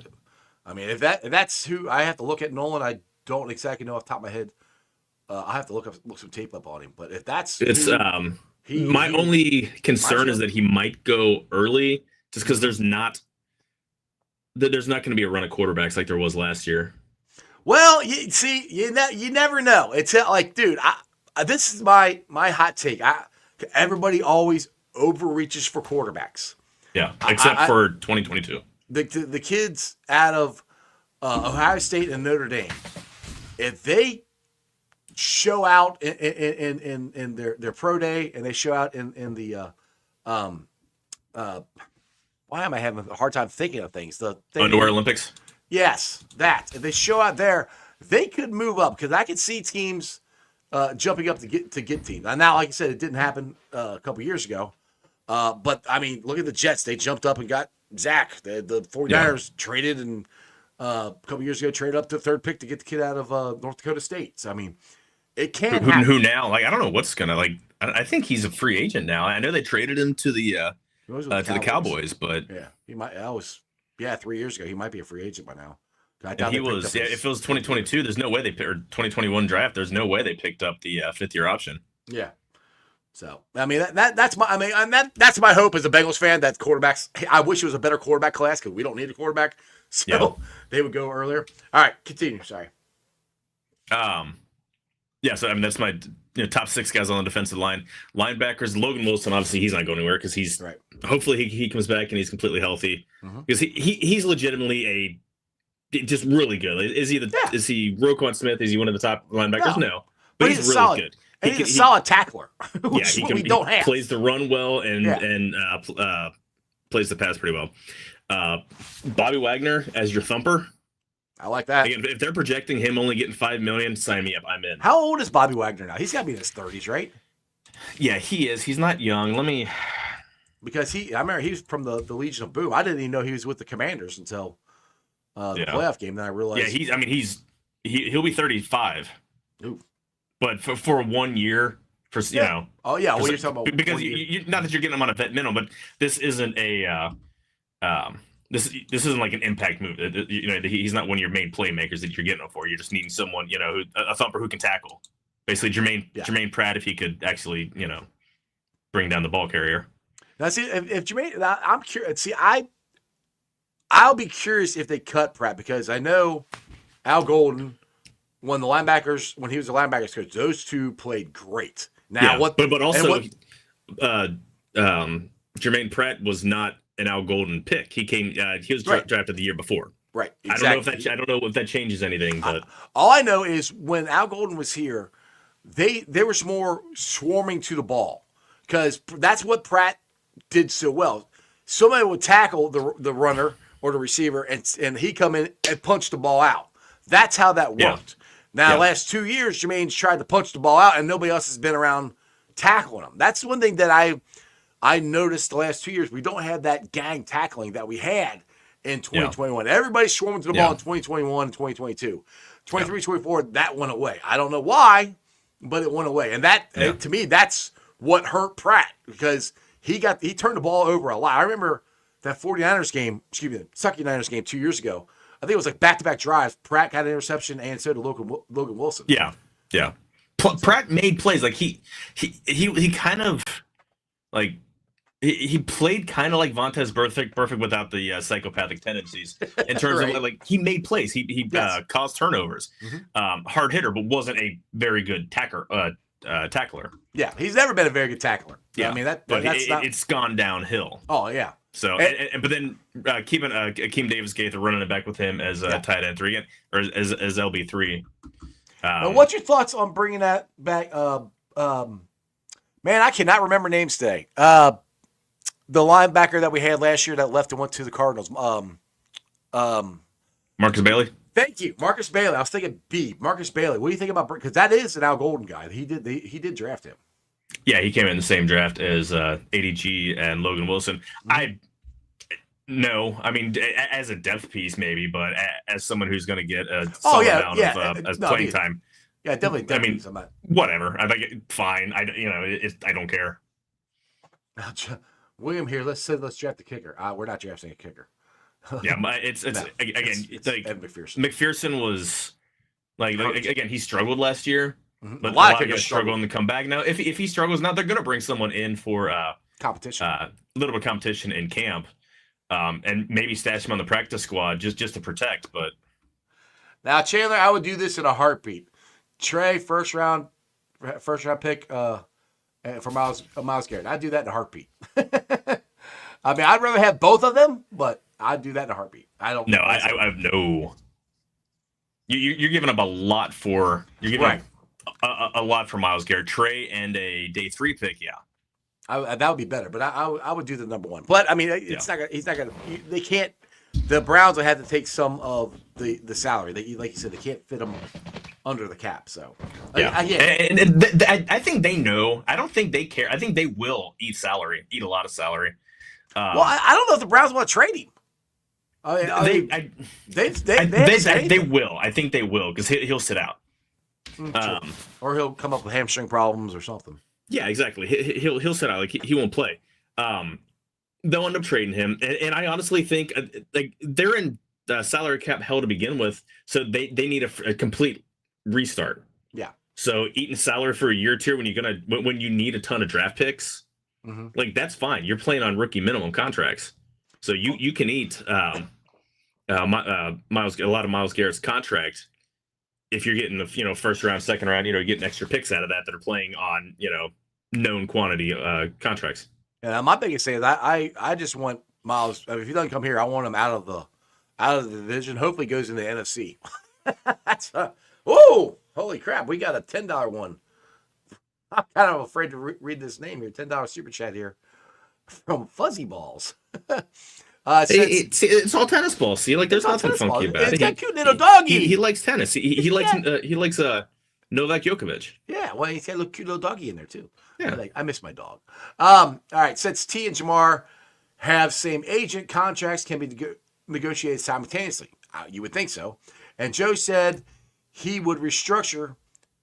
I mean, if that's who I have to look at Nolan, I don't exactly know off the top of my head. I have to look some tape up on him. But if that's my only concern is that he might go early, just because there's not going to be a run of quarterbacks like there was last year. Well, you never know. It's like, dude, this is my hot take. Everybody always overreaches for quarterbacks. Yeah, except for 2022. The kids out of Ohio State and Notre Dame, if they show out in their pro day and they show out in the why am I having a hard time thinking of things? The thing, Underwear Olympics. Yes, that if they show out there, they could move up because I could see teams jumping up to get teams. Now, like I said, it didn't happen a couple years ago, but I mean, look at the Jets. They jumped up and got Zach. The 49ers traded and a couple years ago traded up to third pick to get the kid out of North Dakota State. So I mean, it can happen. Who now? Like I don't know what's gonna like. I think he's a free agent now. I know they traded him to the Cowboys, but yeah, he might. 3 years ago, he might be a free agent by now. He was. Yeah, if it was 2022, there's no way or 2021 draft. There's no way they picked up the fifth-year option. Yeah. So I mean that's my that's my hope as a Bengals fan that quarterbacks. I wish it was a better quarterback class because we don't need a quarterback. So they would go earlier. All right, continue. Sorry. Yeah, so I mean that's my top 6 guys on the defensive line. Linebackers, Logan Wilson, obviously he's not going anywhere because he's hopefully he comes back and he's completely healthy. Because he's legitimately just really good. Is he Roquan Smith? Is he one of the top linebackers? No. But he's really solid. good. And he's a solid tackler. Which we don't have. He plays the run well and plays the pass pretty well. Bobby Wagner as your thumper. I like that. Again, if they're projecting him only getting $5 million, sign me up. I'm in. How old is Bobby Wagner now? He's got to be in his 30s, right? Yeah, he is. He's not young. Because I remember he was from the Legion of Boom. I didn't even know he was with the Commanders until the playoff game. Then I realized. Yeah, he'll be 35. Ooh. But for 1 year, you know. Oh yeah, what you're talking about? Because not that you're getting him on a vet minimum, but this isn't a. This isn't like an impact move. He's not one of your main playmakers that you're getting him for. You're just needing someone, a thumper who can tackle. Basically, Jermaine Pratt, if he could actually, bring down the ball carrier. Now, see, if Jermaine, I'm curious. See, I'll be curious if they cut Pratt because I know Al Golden, when he was the linebackers coach, those two played great. Now, but also, Jermaine Pratt was not an Al Golden pick. He was drafted the year before. Right. Exactly. I don't know if that changes anything, but all I know is when Al Golden was here, they were more swarming to the ball because that's what Pratt did so well. Somebody would tackle the runner or the receiver, and he come in and punch the ball out. That's how that worked. Yeah. Now, the last 2 years, Jermaine's tried to punch the ball out, and nobody else has been around tackling him. That's one thing that I noticed the last 2 years. We don't have that gang tackling that we had in 2021. Everybody's swarming to the ball in 2021 and 2022. 23, 24, that went away. I don't know why, but it went away. And that, to me, that's what hurt Pratt because he turned the ball over a lot. I remember that 49ers game, Kentucky Niners game 2 years ago. I think it was like back-to-back drives. Pratt got an interception, and so did Logan Wilson. Yeah. Pratt made plays. Like he kind of like he played kind of like Vontaze Burfict without the psychopathic tendencies in terms of like he made plays. He caused turnovers. Hard hitter, but wasn't a very good tackler. Yeah, he's never been a very good tackler. Yeah, I mean it's gone downhill. Oh yeah. So, but then keeping Akeem Davis-Gaither running it back with him as tight end 3 again, or as LB3. Now, what's your thoughts on bringing that back? Man, I cannot remember names today. The linebacker that we had last year that left and went to the Cardinals. Marcus Bailey. Thank you, Marcus Bailey. I was thinking Marcus Bailey. What do you think about? Because that is an Al Golden guy. He did draft him. Yeah, he came in the same draft as ADG and Logan Wilson. No, I mean as a depth piece maybe, but as someone who's going to get a solid amount of playing time. Yeah, definitely. I mean, whatever. I think fine. I don't care. William here. Let's draft the kicker. We're not drafting a kicker. Yeah, it's again. It's like McPherson was like again. He struggled last year, but a lot of guys struggle to come back now. If he struggles now, they're going to bring someone in for competition, a little bit of competition in camp. And maybe stash him on the practice squad just to protect. But now, Chandler, I would do this in a heartbeat. Trey, first round pick for Myles Garrett. I'd do that in a heartbeat. I mean, I'd rather have both of them, but I'd do that in a heartbeat. I don't. No, I have no. You're giving up a lot for. You're giving up a lot for Myles Garrett, Trey, and a day 3 pick. Yeah. That would be better, but I would do the number 1. But I mean, it's not. He's not gonna. They can't. The Browns will have to take some of the salary. Like you said, they can't fit them under the cap. So yeah, I think they know. I don't think they care. I think they will eat a lot of salary. Well, I don't know if the Browns want to trade him. They will. I think they will because he'll sit out, or he'll come up with hamstring problems or something. Yeah, exactly. He'll sit out. Like he won't play. They'll end up trading him, and I honestly think like they're in salary cap hell to begin with, so they need a complete restart. Yeah. So eating salary for a year or two when you need a ton of draft picks, like that's fine. You're playing on rookie minimum contracts, so you can eat a lot of Myles Garrett's contract. If you're getting the first round, second round, you're getting extra picks out of that are playing on known quantity contracts. Yeah, my biggest thing is I just want Myles. I mean, if he doesn't come here, I want him out of the division. Hopefully, goes in the NFC. That's holy crap! We got a $10 one. I'm kind of afraid to read this name here. $10 super chat here from Fuzzy Balls. It's all tennis balls. See, like there's nothing funky about it. It's got cute little doggy. He likes tennis. He likes Novak Djokovic. Yeah, well, he's got a little cute little doggy in there too. Yeah, I miss my dog. All right, since T and Jamar have same agent, contracts can be negotiated simultaneously. You would think so. And Joe said he would restructure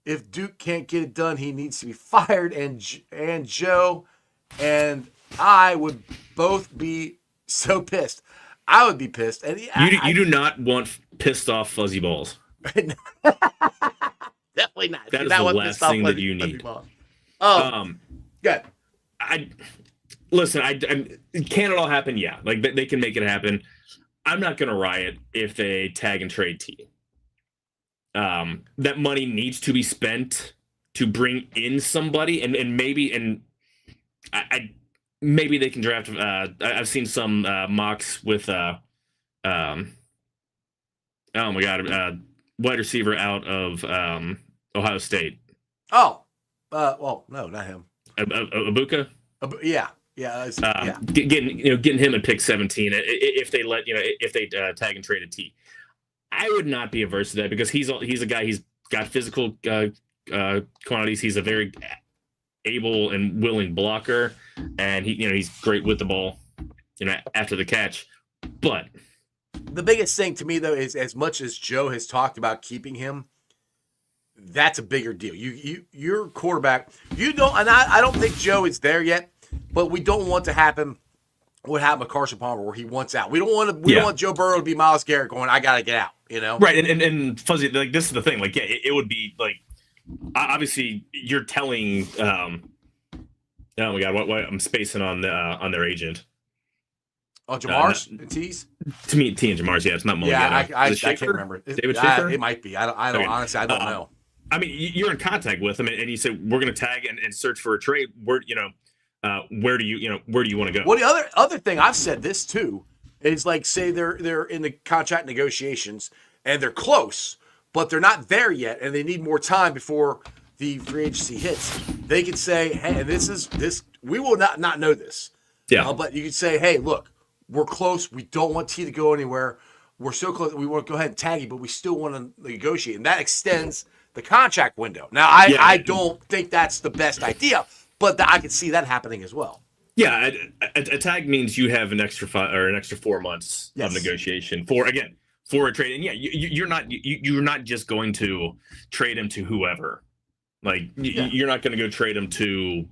if Duke can't get it done. He needs to be fired. And Joe and I would both be so pissed. I would be pissed. And you do not want pissed off fuzzy balls. Definitely not. That is the last thing that you need. Good. Can it all happen? Yeah, like they can make it happen. I'm not going to riot if they tag and trade T. That money needs to be spent to bring in somebody, and maybe maybe they can draft. I've seen some mocks with oh my god, wide receiver out of Ohio State. Oh, well, no, not him. Ibuka. Yeah. Getting him at pick 17 if they tag and trade a T. I would not be averse to that because he's a guy. He's got physical quantities. He's a very able and willing blocker, and he's great with the ball. After the catch. But the biggest thing to me though is as much as Joe has talked about keeping him, that's a bigger deal. Your quarterback. You don't, and I don't think Joe is there yet. But we don't want to happen what happened with Carson Palmer where he wants out. We don't want Joe Burrow to be Myles Garrett going, I gotta get out, Right, and Fuzzy, like this is the thing. Like, yeah, it would be like obviously you're telling oh my god, what I'm spacing on their agent. Oh, Jamar's T's? To me, T and Jamar's, yeah, it's not Mulligan. Yeah, I can't remember. David Schaefer? It might be. I don't honestly I don't know. I mean, you're in contact with him and you say we're gonna tag and search for a trade. Where do you want to go? Well, the other thing I've said this too is like say they're in the contract negotiations and they're close, but they're not there yet, and they need more time before the free agency hits. They could say, hey, and this we will not know this. Yeah. But you could say, hey, look, we're close. We don't want T to go anywhere. We're so close. We want to go ahead and tag you, but we still want to negotiate, and that extends the contract window. Now, I don't think that's the best idea. But I could see that happening as well. Yeah, a tag means you have an extra 4 months Yes. of negotiation for a trade. And yeah, you're not just going to trade him to whoever. Like you're not going to go trade him to,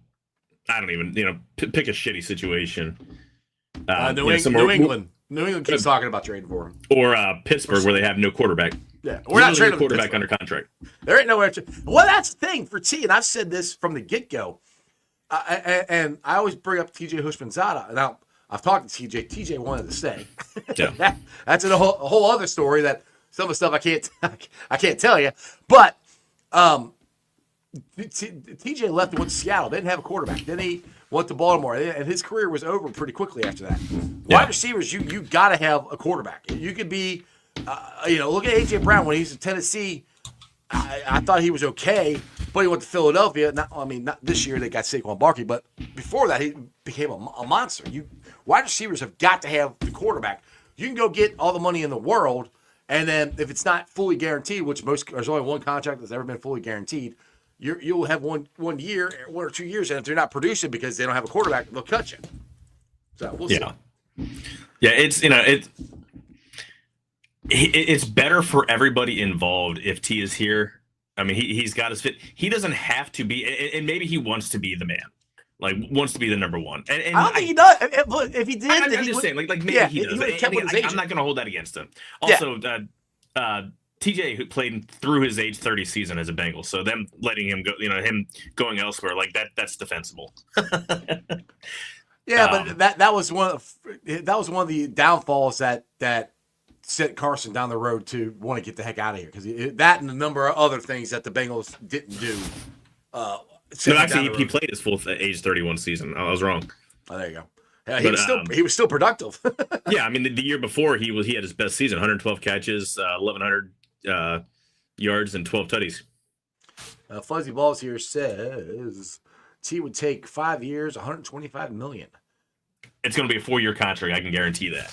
I don't even pick a shitty situation. New England keeps talking about trading for him, or Pittsburgh where they have no quarterback. Yeah, we're not trading quarterback under contract. There ain't nowhere. Well, that's the thing for T, and I've said this from the get go. And I always bring up TJ Hushmanzada. Now, I've talked to TJ. TJ wanted to stay. Yeah. That's a whole other story that some of the stuff I can't tell you. But TJ left and went to Seattle. They didn't have a quarterback. Then he went to Baltimore, and his career was over pretty quickly after that. Yeah. Wide receivers, you got to have a quarterback. You could be, look at A.J. Brown when he was in Tennessee. I thought he was okay, but he went to Philadelphia. Not this year they got Saquon Barkley, but before that he became a monster. Wide receivers have got to have the quarterback. You can go get all the money in the world, and then if it's not fully guaranteed, which there's only one contract that's ever been fully guaranteed, you'll have one year, 1 or 2 years, and if they're not producing because they don't have a quarterback, they'll cut you. So we'll see. Yeah, it's better for everybody involved if T is here. I mean, he's got his fit. He doesn't have to be, and maybe he wants to be the man, like wants to be the number one. And I don't think he does. If he did, I'm just saying, like maybe he does. I'm not going to hold that against him. Also, TJ who played through his age 30 season as a Bengal, so them letting him go, him going elsewhere like that's defensible. Yeah, but that was one of the downfalls that sent Carson down the road to want to get the heck out of here, because that and a number of other things that the Bengals didn't do. No, actually, he played his full age 31 season. I was wrong. Oh, there you go. Yeah, he was still productive. Yeah, I mean the year before he had his best season, 112 catches, 1,100 yards, and 12 tutties. Fuzzy Balls here says T would take 5 years, $125 million. It's going to be a 4-year contract. I can guarantee that.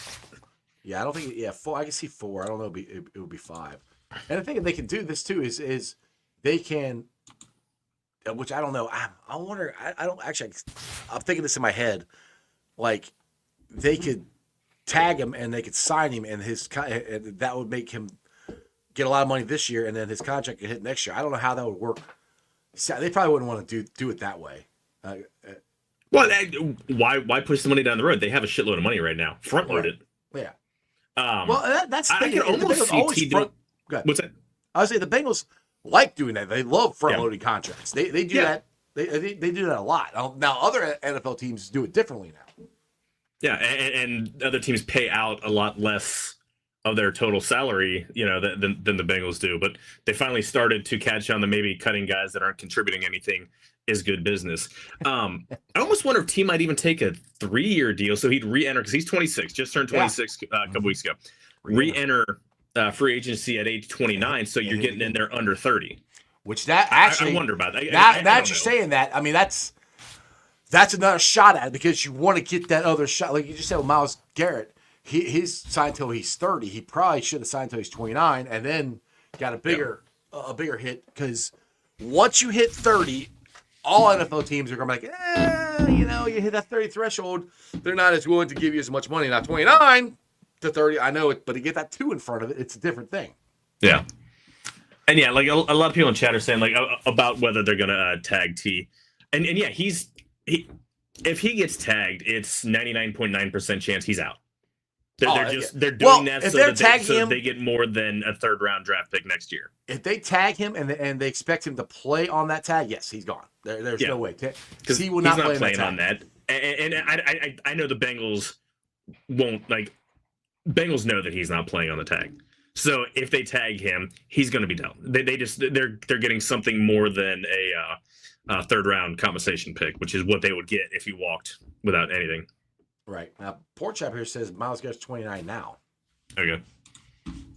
Yeah, I don't think. Yeah, 4. I can see 4. I don't know. It would be 5. And I think they can do this too. Is they can, which I don't know. I wonder. I don't actually. I'm thinking this in my head. Like they could tag him and they could sign him, and and that would make him get a lot of money this year, and then his contract could hit next year. I don't know how that would work. They probably wouldn't want to do it that way. Well, why push the money down the road? They have a shitload of money right now, front loaded. Yeah. That's the I thing. can almost see T doing. What's that? I would say the Bengals like doing that. They love front loading contracts. They do that. They do that a lot. Now other NFL teams do it differently now. Yeah, and other teams pay out a lot less of their total salary, than the Bengals do. But they finally started to catch on that maybe cutting guys that aren't contributing anything is good business. I almost wonder if T might even take a 3-year deal so he'd re-enter, because he's 26, just turned 26 a couple weeks ago. Re-enter free agency at age 29, so you're getting in there under 30. Which that actually, I wonder about that. Now you're saying that, I mean, that's another shot at it, because you want to get that other shot. Like you just said with Myles Garrett, he's signed till he's 30. He probably should have signed till he's 29 and then got a bigger hit, because once you hit 30, all NFL teams are going to be like, you hit that 30 threshold, they're not as willing to give you as much money. Now 29 to 30, I know it, but to get that 2 in front of it, it's a different thing. Yeah. And yeah, like a lot of people in chat are saying like about whether they're going to tag T. And yeah, if he gets tagged, it's 99.9% chance he's out. They're doing that so that they get more than a 3rd round draft pick next year. If they tag him and they expect him to play on that tag, yes, he's gone. There's no way, because he will not play on that. And I know the Bengals won't, like, Bengals know that he's not playing on the tag. So if they tag him, he's going to be down. They're getting something more than a 3rd round compensation pick, which is what they would get if he walked without anything. Right. Now, Porchap here says Myles Garrett's 29 now. Okay.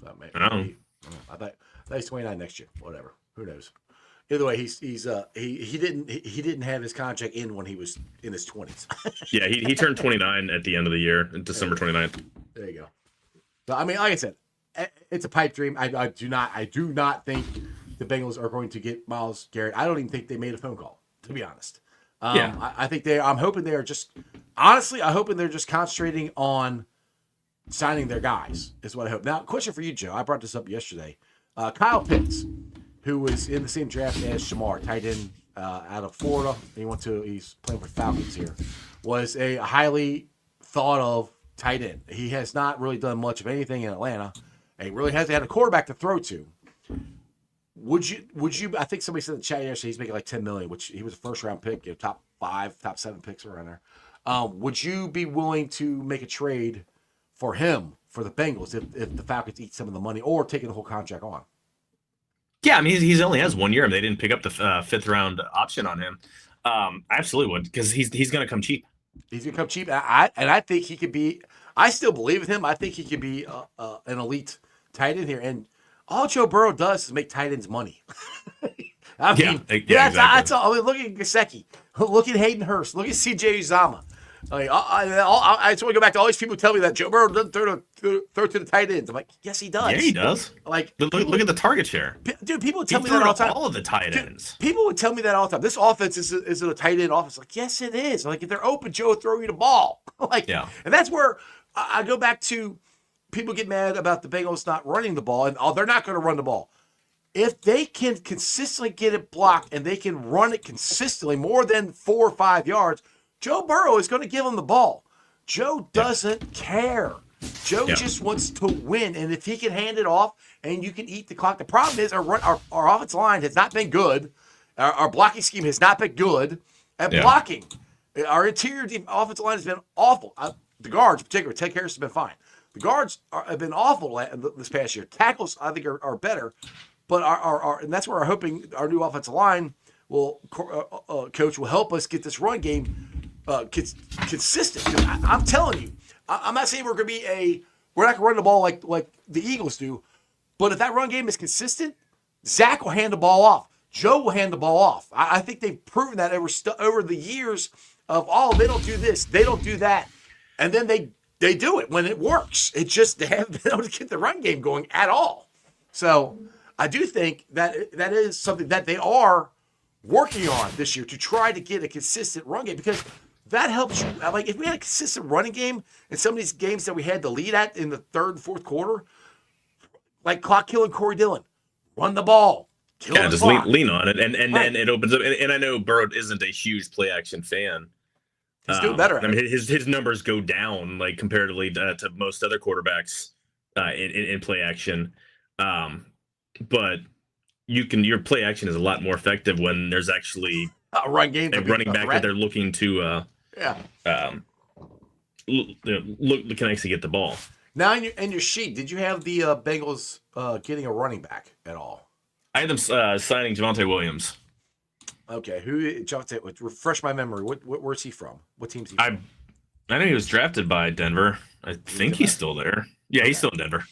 So I thought he's 29 next year. Whatever. Who knows? Either way, he didn't have his contract in when he was in his 20s. Yeah, he turned 29 at the end of the year, December 29th. There you go. So I mean, like I said, it's a pipe dream. I do not think the Bengals are going to get Myles Garrett. I don't even think they made a phone call, to be honest. I think I'm hoping they are just honestly, I'm hoping they're just concentrating on signing their guys, is what I hope. Now, question for you, Joe. I brought this up yesterday. Kyle Pitts, who was in the same draft as Shamar, tight end out of Florida. He's playing for Falcons here. Was a highly thought of tight end. He has not really done much of anything in Atlanta. And he really hasn't had a quarterback to throw to. Would you? I think somebody said in the chat yesterday he's making like $10 million, which he was a first round pick, top 5, top 7 picks around there. Would you be willing to make a trade for him for the Bengals if the Falcons eat some of the money or taking the whole contract on? Yeah, I mean he's only has 1 year, and they didn't pick up the 5th round option on him. I absolutely would, because he's going to come cheap. He's going to come cheap, and I think he could be. I still believe in him. I think he could be an elite tight end here, and all Joe Burrow does is make tight ends money. I mean, exactly. That's all. I mean, look at Gesicki. Look at Hayden Hurst. Look at C.J. Uzama. I just want to go back to all these people who tell me that Joe Burrow doesn't throw to the tight ends. I'm like, yes, he does. Yeah, he does. Like, look at the target share. Dude, people would tell me that all the time. All of the tight ends. People would tell me that all the time. This offense is a tight end offense. Like, yes, it is. Like, if they're open, Joe will throw you the ball. And that's where I go back to. People get mad about the Bengals not running the ball, and they're not going to run the ball. If they can consistently get it blocked and they can run it consistently more than 4 or 5 yards, Joe Burrow is going to give them the ball. Joe doesn't care. Joe just wants to win, and if he can hand it off and you can eat the clock. The problem is our offensive line has not been good. Our blocking scheme has not been good at blocking. Our interior offensive line has been awful. The guards, in particular, Ted Harris has been fine. The guards have been awful this past year. Tackles, I think, are better. But and that's where we're hoping our new offensive line coach will help us get this run game consistent. I'm telling you, I'm not saying we're not going to run the ball like the Eagles do, but if that run game is consistent, Zach will hand the ball off. Joe will hand the ball off. I think they've proven that over the years of, they don't do this, they don't do that. And then they do it when it works. It just, they haven't been able to get the run game going at all. So I do think that is something that they are working on this year to try to get a consistent run game, because that helps you. Like, if we had a consistent running game in some of these games that we had the lead at in the third and fourth quarter, like clock killing Corey Dillon, run the ball. Just lean on it, and it opens up. And I know Burrow isn't a huge play action fan. He's doing better. I mean, his numbers go down like comparatively to most other quarterbacks in play action, but your play action is a lot more effective when there's actually a run game, a running back that they're looking to can actually get the ball. Now in your sheet, did you have the Bengals getting a running back at all? I had them signing Javonte Williams. Okay, refresh my memory. Where's he from? What team's he from? I know he was drafted by Denver. I think he's still there. Yeah, he's still in Denver.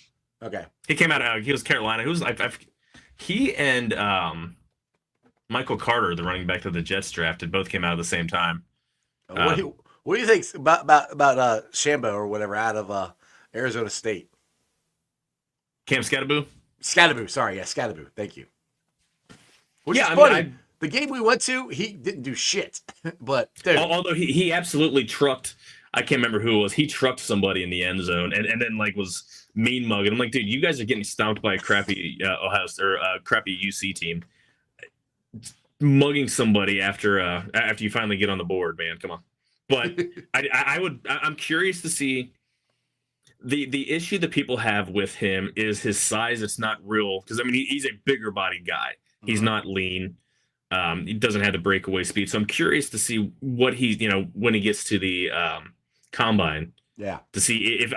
Okay. He came out. He was Carolina. He and Michael Carter, the running back that the Jets drafted, both came out at the same time. What do you think about Shambo or whatever out of Arizona State? Cam Scatteraboo? Scatteraboo. Thank you. Which is funny. I mean, the game we went to, he didn't do shit. But dude, although he absolutely trucked, I can't remember who it was. He trucked somebody in the end zone and then was mean mugging. I'm like, dude, you guys are getting stomped by a crappy Ohio or crappy UC team. Mugging somebody after you finally get on the board, man. Come on. But I'm curious to see the issue that people have with him is his size. It's not real, because I mean he's a bigger bodied guy. He's not lean. He doesn't have the breakaway speed. So I'm curious to see what when he gets to the combine. Yeah. To see if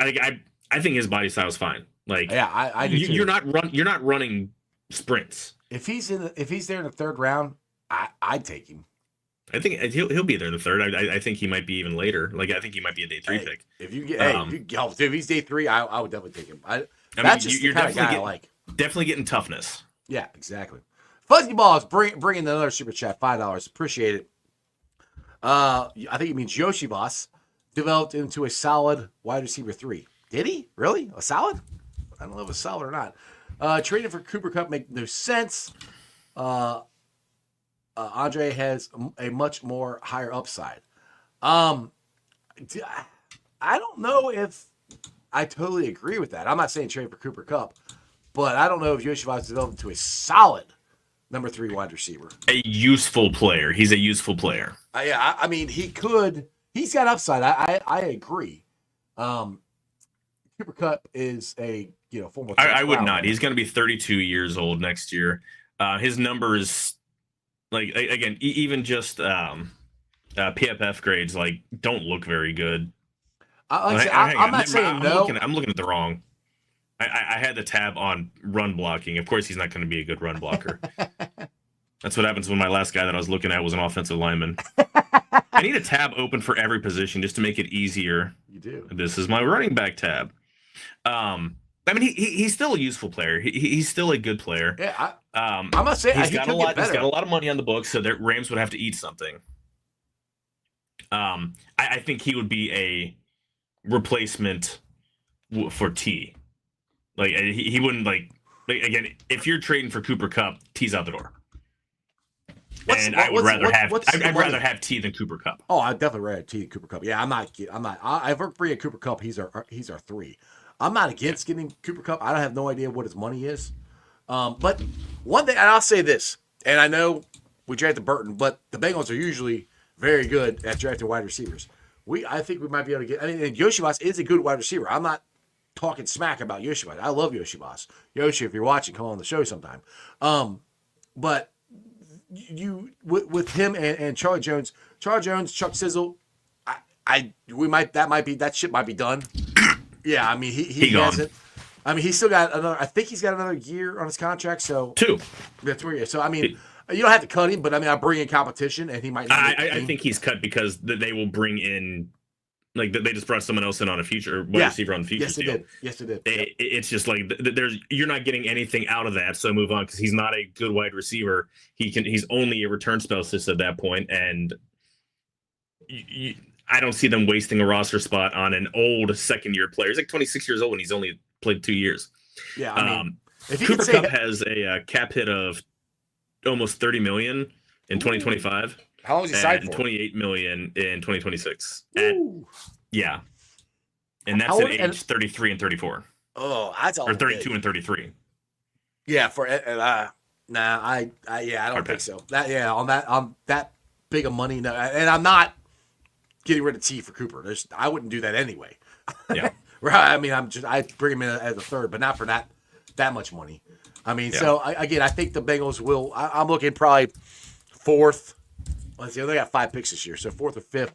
I think his body style is fine. Like, yeah, I do too. You're not running sprints. If he's there in the third round, I'd take him. I think he'll be there in the third. I think he might be even later. Like, I think he might be a day 3 pick. If he's day 3, I would definitely take him. That's just the kind of guy I like. Definitely getting toughness. Yeah, exactly. Fuzzy Balls bringing another super chat, $5. Appreciate it. I think it means Yoshi Boss developed into a solid wide receiver 3. Did he? Really? A solid? I don't know if it's solid or not. Trading for Cooper Kupp make no sense. Andre has a much more higher upside. I don't know if I totally agree with that. I'm not saying trade for Cooper Kupp, but I don't know if Yoshivas developed into a solid number 3 wide receiver. A useful player. He's a useful player. Yeah, I mean, he could. He's got upside. I agree. Cooper Kupp is a former. I would not. He's going to be 32 years old next year. His numbers, like again, even just PFF grades, like don't look very good. I'm not saying no. I'm looking at the wrong. I had the tab on run blocking. Of course, he's not going to be a good run blocker. That's what happens when my last guy that I was looking at was an offensive lineman. I need a tab open for every position just to make it easier. You do. This is my running back tab. I mean, he's still a useful player. He's still a good player. Yeah, I'm not saying he's got a lot. He's got a lot of money on the books, so the Rams would have to eat something. I think he would be a replacement for T. Like he wouldn't like again. If you're trading for Cooper Kupp, T's out the door. I'd rather have T than Cooper Kupp. Oh, I'd definitely rather T than Cooper Kupp. Yeah, I'm not. If we're bringing Cooper Kupp, he's our 3. I'm not against getting Cooper Kupp. I don't have no idea what his money is. But one thing, and I'll say this, and I know we drafted Burton, but the Bengals are usually very good at drafting wide receivers. I think we might be able to get. I mean, and Yoshivas is a good wide receiver. I'm not talking smack about Yoshivas. I love Yoshivas. Yoshi, if you're watching, come on the show sometime. But you with him and Charlie Jones, Chuck Sizzle, that shit might be done. Yeah, I mean he hasn't. I mean he's still got another. I think he's got another year on his contract. So 2. That's 3 years. So I mean. You don't have to cut him, but I mean, I bring in competition, and he might. I think he's cut because they will bring in, like they just brought someone else in on a future wide receiver on the future deal. Yes, they did. It's just like you're not getting anything out of that, so move on because he's not a good wide receiver. He's only a return specialist at that point, and I don't see them wasting a roster spot on an old second-year player. He's like 26 years old, and he's only played 2 years. Yeah, I mean, if Cooper Kupp has a cap hit of almost $30 million in 2025. How long is he signed for? $28 million in 2026. Yeah, and that's at age 33 and 34. Oh, that's all. Or 32 and 33. Yeah, I don't think so. On that big of money, no. And I'm not getting rid of T for Cooper. I wouldn't do that anyway. Yeah, right. I mean, I bring him in as a 3rd, but not for that much money. I mean, so again, I think the Bengals will. I'm looking probably 4th. Let's see, they got 5 picks this year, so 4th or 5th,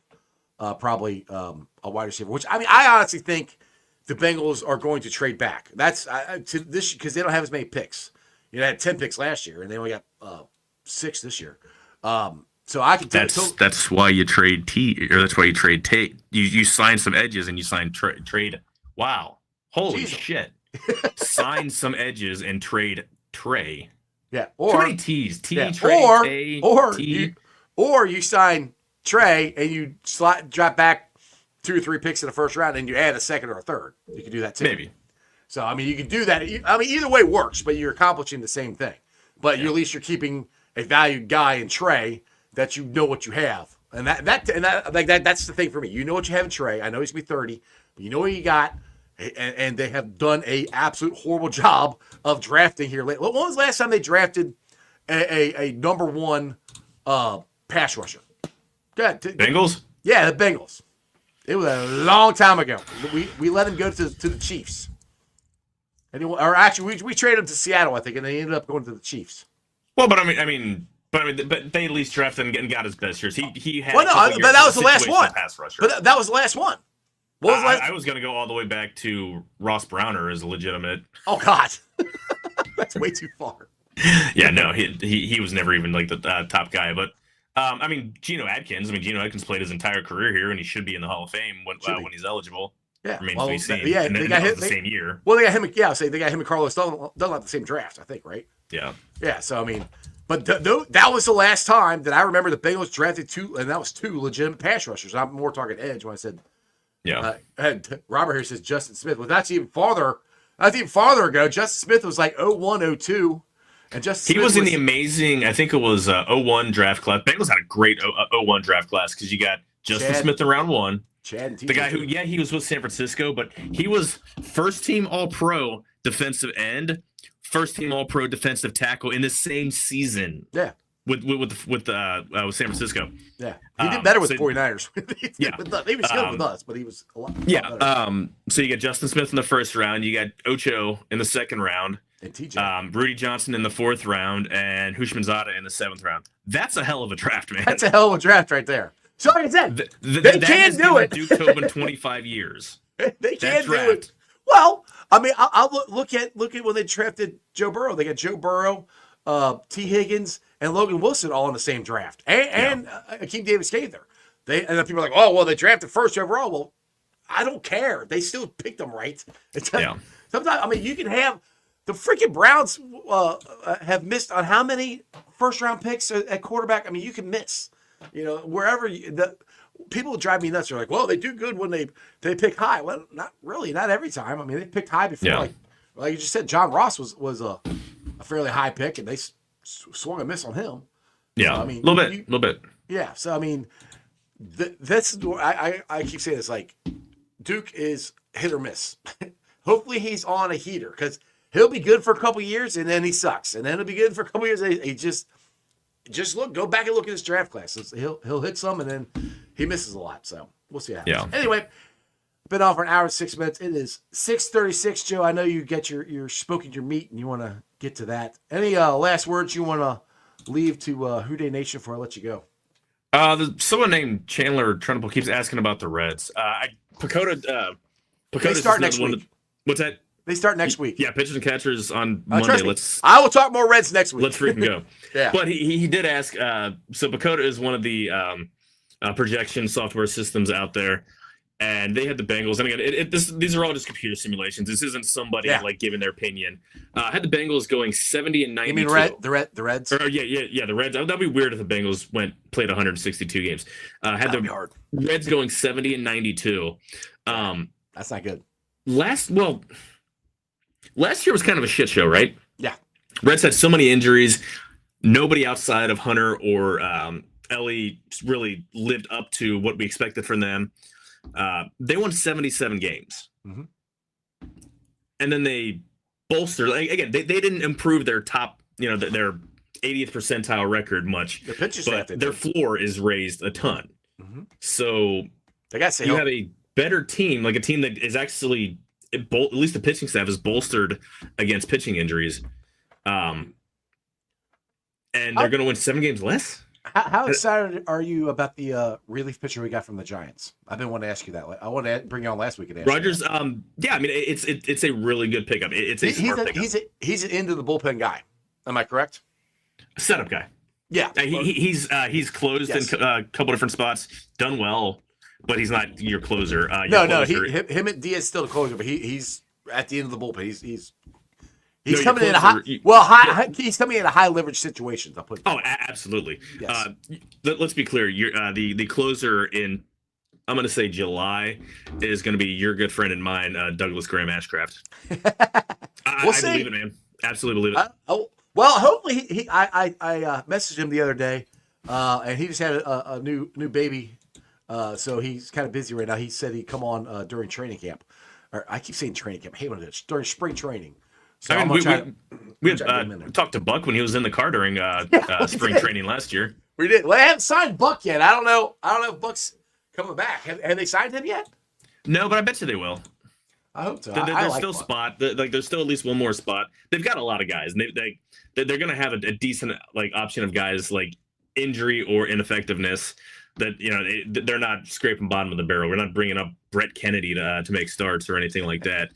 probably a wide receiver. Which I mean, I honestly think the Bengals are going to trade back. That's to this because they don't have as many picks. They had 10 picks last year, and they only got 6 this year. So I can tell. That's why you trade T, or that's why you trade Tate. You sign some edges and you sign trade. Wow, holy shit! Sign some edges and trade Trey. Yeah, too many T's. Trey, or you sign Trey and you drop back 2 or 3 picks in the first round and you add a 2nd or a 3rd. You can do that too. Maybe. So I mean, you can do that. I mean, either way works, but you're accomplishing the same thing. But at least you're keeping a valued guy in Trey that you know what you have, and that's the thing for me. You know what you have in Trey. I know he's gonna be 30, but you know what you got. And they have done a absolute horrible job of drafting here. When was the last time they drafted a number 1 pass rusher? Good. Bengals? Yeah, the Bengals. It was a long time ago. We let him go to the Chiefs. Or actually, we traded him to Seattle, I think, and they ended up going to the Chiefs. Well, but they at least drafted and got his best years. He had. Well, no, but that was the last one. Pass rusher. But that was the last one. I was going to go all the way back to Ross Browner as a legitimate. Oh God, that's way too far. Yeah, no, he was never even like the top guy. But I mean, Geno Atkins. Geno Atkins played his entire career here, and he should be in the Hall of Fame when he's eligible. Yeah, remains to be seen. Yeah, and they got him the same year. Well, they got him. Yeah, they got him and Carlos Dunlap the same draft, I think, right? Yeah. Yeah. So I mean, but that was the last time that I remember the Bengals drafted 2, and that was 2 legitimate pass rushers. I'm more talking edge when I said. Yeah. Robert here says Justin Smith. Well, that's even farther ago. Justin Smith was like 01, 02. And Justin Smith was in the amazing, I think it was 01 draft class. Bengals had a great 01 draft class because you got Justin Smith in round 1. Chad and TJ. The guy who, he was with San Francisco, but he was first team All-Pro defensive end, first team All-Pro defensive tackle in the same season. Yeah. With San Francisco. Yeah. He did better with so, 49ers. Yeah. He was good with us, but he was a lot Yeah. better. So you got Justin Smith in the first round, you got Ocho in the second round, And TJ. Rudy Johnson in the fourth round, and Hushmanzada in the seventh round. That's a hell of a draft, man. That's a hell of a draft right there. So like I said, they that can do it. Duke Tobin 25 years. They can do draft. it. Well, I mean, I'll look at when they drafted Joe Burrow. They got Joe Burrow, T. Higgins, and Logan Wilson all in the same draft, and Akeem Davis-Gaither. And then people are like, oh, well, they drafted first overall. Well, I don't care. They still picked them right. Sometimes, I mean, you can have the freaking Browns have missed on how many first-round picks at quarterback? I mean, you can miss. Wherever people drive me nuts. They're like, well, they do good when they pick high. Well, not really. Not every time. I mean, they picked high before. Like you just said, John Ross was a fairly high pick, and they swung a miss on him. Yeah, so, I mean, a little bit. Yeah, so I mean, that's I keep saying this, like Duke is hit or miss. Hopefully, he's on a heater because he'll be good for a couple years, and then he sucks, and then he'll be good for a couple years. He just go back and look at his draft class. He'll hit some, and then he misses a lot. So we'll see how it happens. Anyway, been on for an hour and 6 minutes. It is 6:36, Joe. I know you get your smoking your meat, and you want to get to that. Any last words you want to leave to Who Dey Nation before I let you go? Someone named Chandler Trunable keeps asking about the Reds. Pacoda. They start next week. What's that? They start next week. Yeah, pitchers and catchers on Monday. I will talk more Reds next week. Let's freaking go. Yeah. But he did ask. So Pacoda is one of the projection software systems out there, and they had the Bengals. And again, these are all just computer simulations. This isn't somebody like giving their opinion. Had the Bengals going 70 and 92. You mean the Reds? Yeah, the Reds. That'd be weird if the Bengals played 162 games. Had the hard. Reds going 70 and 92. That's not good. Last year was kind of a shit show, right? Yeah. Reds had so many injuries. Nobody outside of Hunter or Ellie really lived up to what we expected from them. They won 77 games. Mm-hmm. And then they bolstered. Again, they didn't improve their top, their 80th percentile record much. The pitchers but their floor is raised a ton. Mm-hmm. So they got you have a better team, like a team that is actually at least the pitching staff is bolstered against pitching injuries. And they're going to win 7 games less. How excited are you about the relief pitcher we got from the Giants? I've been wanting to ask you that. I wanted to bring you on last week and ask Rogers. Yeah, I mean it's a really good pickup. It's a smart pickup. He's an into the bullpen guy. Am I correct? Setup guy. Yeah, he's closed in a couple different spots, done well, but he's not your closer. No, him and Diaz still the closer, but he's at the end of the bullpen. He's coming in he's coming in a high leverage situations. I'll put it. Absolutely. Yes. Let's be clear. You're the closer in. I'm going to say July is going to be your good friend and mine, Douglas Graham Ashcraft. We'll see. I believe it, man. Absolutely believe it. Well, hopefully I messaged him the other day, and he just had a new baby, so he's kind of busy right now. He said he'd come on during training camp. Or I keep saying training camp. I hate when it is during spring training. So we talked to Buck when he was in the car during spring training last year. We did. Well, they haven't signed Buck yet. I don't know if Buck's coming back. Have they signed him yet? No, but I bet you they will. I hope so. There's still spot. There's still at least one more spot. They've got a lot of guys. And they're going to have a decent option of guys like injury or ineffectiveness. That they're not scraping bottom of the barrel. We're not bringing up Brett Kennedy to make starts or anything like that.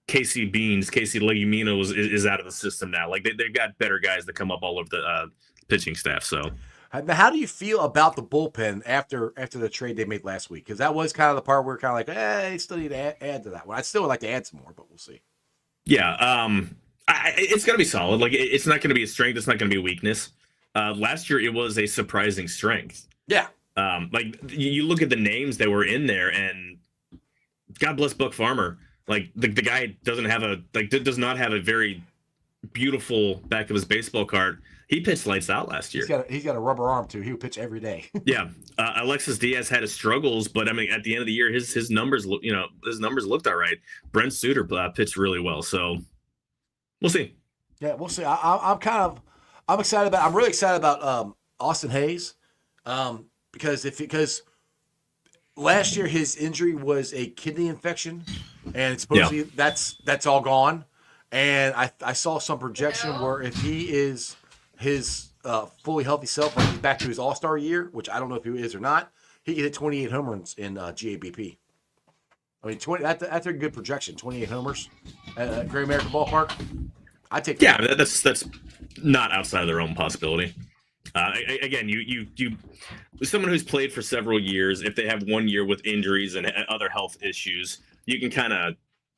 Casey Legumino is out of the system now. Like they've got better guys that come up all over the pitching staff. So, how do you feel about the bullpen after the trade they made last week? Because that was kind of the part where we're kind of like, they still need to add to that one. I still would like to add some more, but we'll see. Yeah, it's going to be solid. Like it's not going to be a strength. It's not going to be a weakness. Last year it was a surprising strength. Yeah. Like you look at the names that were in there, and God bless Buck Farmer. Like the guy does not have a very beautiful back of his baseball card. He pitched lights out last year. He's got a rubber arm too. He would pitch every day. Yeah, Alexis Diaz had his struggles, but I mean, at the end of the year, his numbers looked all right. Brent Suter pitched really well, so we'll see. Yeah, we'll see. I'm excited about. I'm really excited about Austin Hayes, because last year his injury was a kidney infection, and supposedly that's all gone. And I saw some projection where if he is his fully healthy self, when he's back to his All-Star year, which I don't know if he is or not, he could hit 28 home runs in GABP. I mean, that's a good projection. 28 homers at Great American Ballpark. I take that. Yeah, that's not outside of their own possibility. Again, you someone who's played for several years, if they have 1 year with injuries and other health issues, you can kind of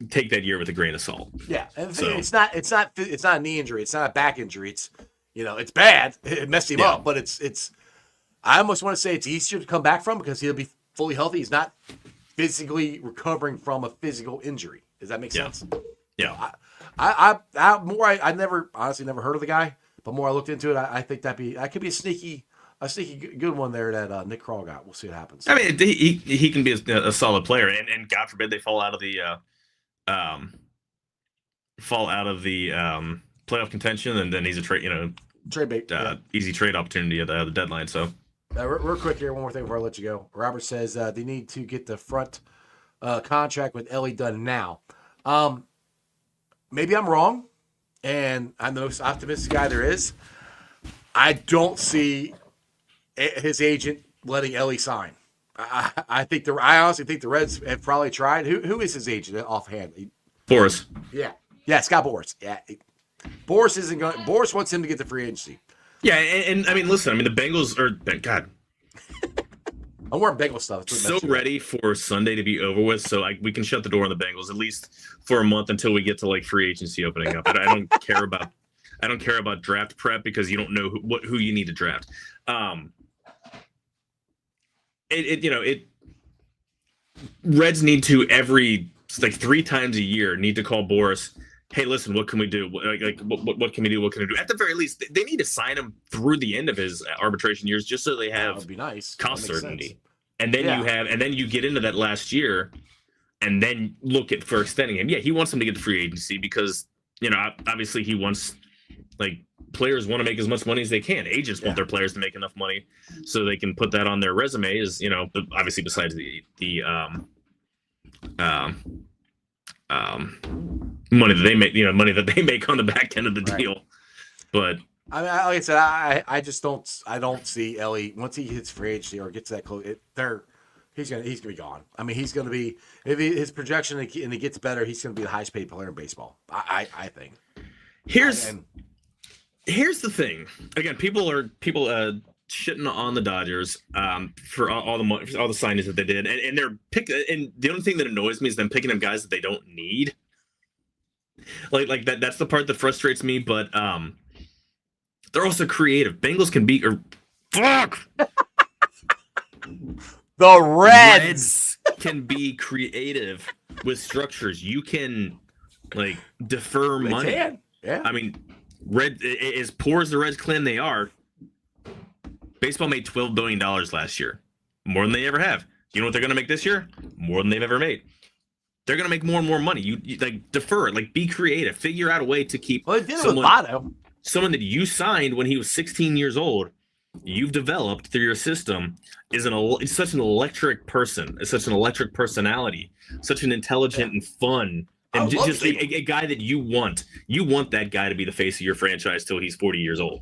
take that year with a grain of salt. Yeah, and it's not a knee injury, it's not a back injury. It's it's bad. It messed him up, but it's. I almost want to say it's easier to come back from because he'll be fully healthy. He's not physically recovering from a physical injury. Does that make sense? Yeah. I honestly never heard of the guy, but more I looked into it, I think that could be a sneaky good one there that Nick Kroll got. We'll see what happens. I mean, he can be a solid player, and God forbid they fall out of the playoff contention, and then he's a trade bait, easy trade opportunity at the deadline. So real quick here, one more thing before I let you go. Robert says they need to get the front contract with Ellie done now. Maybe I'm wrong, and I'm the most optimistic guy there is. I don't see his agent letting Ellie sign. I honestly think the Reds have probably tried. Who is his agent offhand? Boris. Yeah, Scott Boras. Yeah, Boras isn't going. Boras wants him to get the free agency. Yeah, and I mean, listen. I mean, the Bengals are God. I'm wearing Bengal stuff. So ready for Sunday to be over with, so we can shut the door on the Bengals at least for a month until we get to like free agency opening up. I don't care about draft prep because you don't know who you need to draft. Reds need to every 3 times a year need to call Boris. Hey, listen, what can we do? What can we do? What can we do? At the very least, they need to sign him through the end of his arbitration years, just so they have be nice. cost certainty. And then you get into that last year, and then look for extending him. Yeah, he wants him to get the free agency because obviously he wants players want to make as much money as they can. Agents want their players to make enough money so they can put that on their resume. Obviously besides the money that they make, money that they make on the back end of the deal. But I mean, like I said, I just don't see Ellie once he hits free agency or gets that close. He's gonna be gone. I mean, he's gonna be his projection and he gets better. He's gonna be the highest paid player in baseball. I think. Here's the thing. Again, people shitting on the Dodgers for all the signings that they did, and they're and the only thing that annoys me is them picking up guys that they don't need. Like that. That's the part that frustrates me. But they're also creative. Bengals can beat the Reds can be creative with structures. You can defer money. Yeah. I mean, as poor as the Reds claim they are, baseball made $12 billion last year, more than they ever have. You know what they're going to make this year? More than they've ever made. They're going to make more and more money. You defer it, be creative, figure out a way to keep someone that you signed when he was 16 years old. You've developed through your system is such an electric person, is such an electric personality, such an intelligent and fun. And just a guy that you want that guy to be the face of your franchise till he's 40 years old.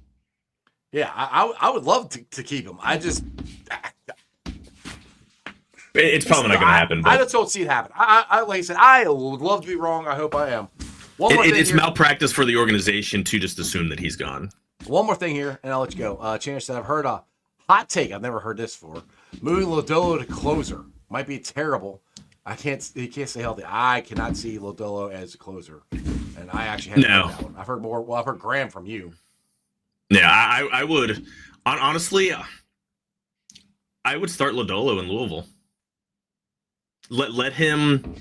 Yeah, I would love to keep him. It's probably not going to happen. But I just don't see it happen. Like I said, I would love to be wrong. I hope I am. It's malpractice for the organization to just assume that he's gone. One more thing here, and I'll let you go. Chance said, I've heard a hot take. I've never heard this before. Moving Lodolo to closer might be terrible. He can't stay healthy. I cannot see Lodolo as a closer. And I actually haven't heard that one. I've heard more. Well, I've heard Graham from you. Yeah, I would. Honestly, I would start Lodolo in Louisville. Let him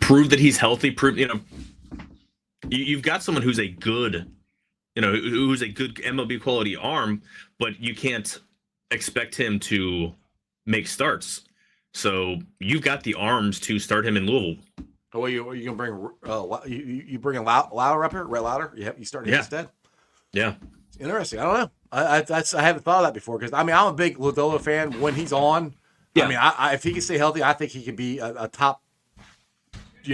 prove that he's healthy. You've got someone who's a good who's a good MLB quality arm, but you can't expect him to make starts. So you've got the arms to start him in Louisville. Oh, you gonna bring? You bringing Louder up here? Red Louder? You starting him instead? Yeah. Interesting. I don't know. I haven't thought of that before because I'm a big Lodolo fan when he's on. Yeah. I mean, if he can stay healthy, I think he can be a top,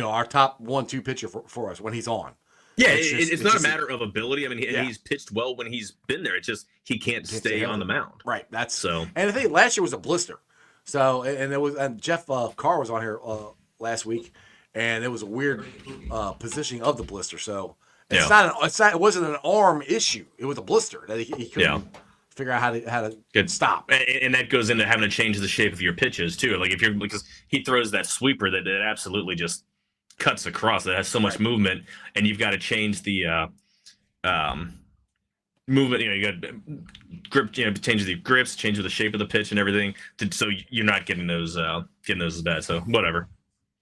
our top 1-2 pitcher for us when he's on. Yeah, it's not a matter of ability. I mean, he's pitched well when he's been there. It's just he can't stay on the mound. Right. That's so. And the thing, last year was a blister. So and Jeff Carr was on here last week, and it was a weird positioning of the blister. So it wasn't an arm issue. It was a blister that he couldn't figure out how to stop. And that goes into having to change the shape of your pitches too. Like because he throws that sweeper that absolutely just cuts across. That has so much movement, and you've got to change the movement. You got grip. Change the grips, change the shape of the pitch and everything. So you're not getting those as bad. So whatever.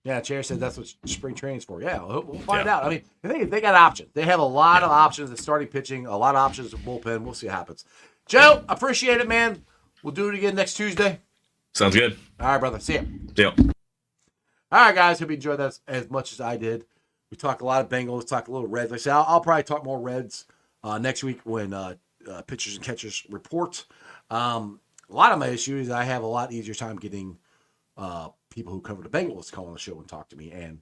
Yeah, Chair said that's what spring training's for. Yeah, we'll find out. I mean, the thing is, they got options. They have a lot of options at starting pitching, a lot of options at bullpen. We'll see what happens. Joe, appreciate it, man. We'll do it again next Tuesday. Sounds good. All right, brother. See ya. See ya. All right, guys. Hope you enjoyed that as much as I did. We talked a lot of Bengals, talked a little Reds. Like I said, I'll probably talk more Reds next week when pitchers and catchers report. A lot of my issues, I have a lot easier time getting people who cover the Bengals call on the show and talk to me. And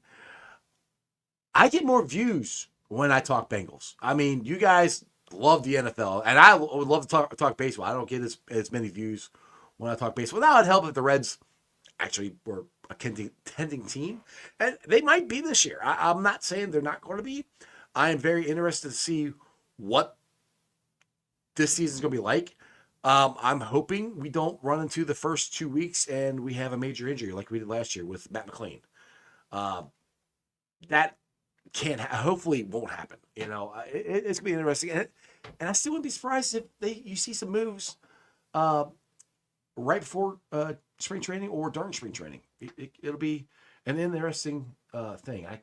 I get more views when I talk Bengals. I mean, you guys love the NFL, and I would love to talk baseball. I don't get as many views when I talk baseball. That would help if the Reds actually were a contending team. And they might be this year. I'm not saying they're not going to be. I am very interested to see what this season's going to be like. I'm hoping we don't run into the first 2 weeks and we have a major injury like we did last year with Matt McLean. That can't hopefully won't happen. It's going to be interesting. And I still wouldn't be surprised if you see some moves right before spring training or during spring training. It'll be an interesting thing. I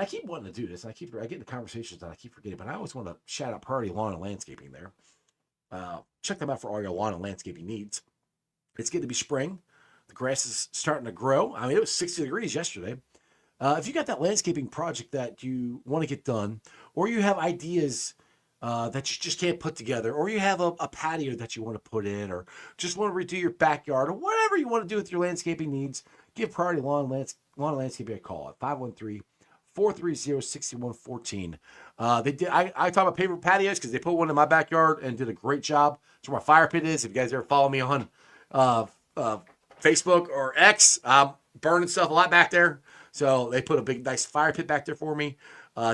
keep wanting to do this. I get into conversations that I keep forgetting, but I always want to shout out Priority Lawn and Landscaping there. Check them out for all your lawn and landscaping needs. It's getting to be spring. The grass is starting to grow. I mean, it was 60 degrees yesterday. If you got that landscaping project that you want to get done, or you have ideas that you just can't put together, or you have a patio that you want to put in, or just want to redo your backyard, or whatever you want to do with your landscaping needs, give Priority Lawn and Landscaping a call at 513-430-6114. They did. I talk about paper patios because they put one in my backyard and did a great job. That's where my fire pit is. If you guys ever follow me on Facebook or X, I'm burning stuff a lot back there. So they put a big, nice fire pit back there for me,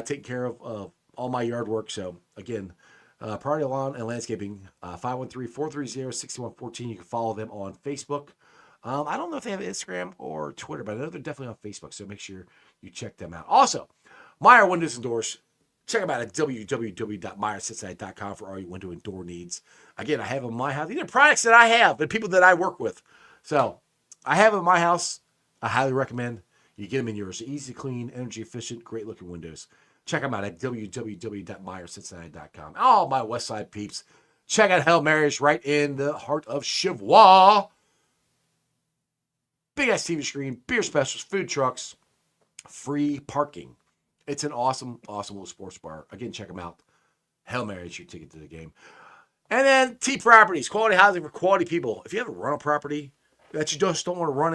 taking care of all my yard work. So again, Priority Lawn and Landscaping, 513-430-6114. You can follow them on Facebook. I don't know if they have Instagram or Twitter, but I know they're definitely on Facebook. So make sure you check them out. Also, Meyer Windows and Doors. Check them out at www.meyercincinnati.com for all your window and door needs. Again, I have them in my house. These are products that I have and people that I work with. So I have them in my house. I highly recommend you get them in yours. Easy, clean, energy efficient, great looking windows. Check them out at www.meyercincinnati.com. All my West Side peeps. Check out Hail Mary's right in the heart of Chivwa. Big ass TV screen, beer specials, food trucks, free parking. It's an awesome, awesome little sports bar. Again, check them out. Hail Mary is your ticket to the game. And then T Properties, quality housing for quality people. If you have a rental property that you just don't want to run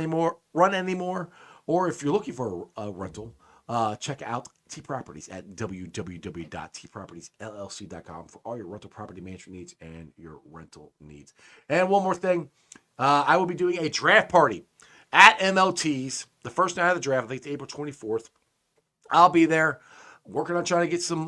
anymore, or if you're looking for a rental, check out T Properties at www.tpropertiesllc.com for all your rental property management needs and your rental needs. And one more thing, I will be doing a draft party at MLT's the first night of the draft. I think it's April 24th. I'll be there working on trying to get some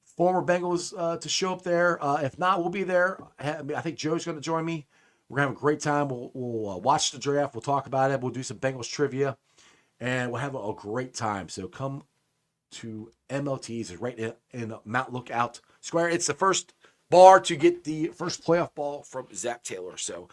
former Bengals to show up there. If not, we'll be there. I think Joe's going to join me. We're going to have a great time. We'll watch the draft. We'll talk about it. We'll do some Bengals trivia, and we'll have a great time. So come to MLT's. It's right in Mount Lookout Square. It's the first bar to get the first playoff ball from Zach Taylor. So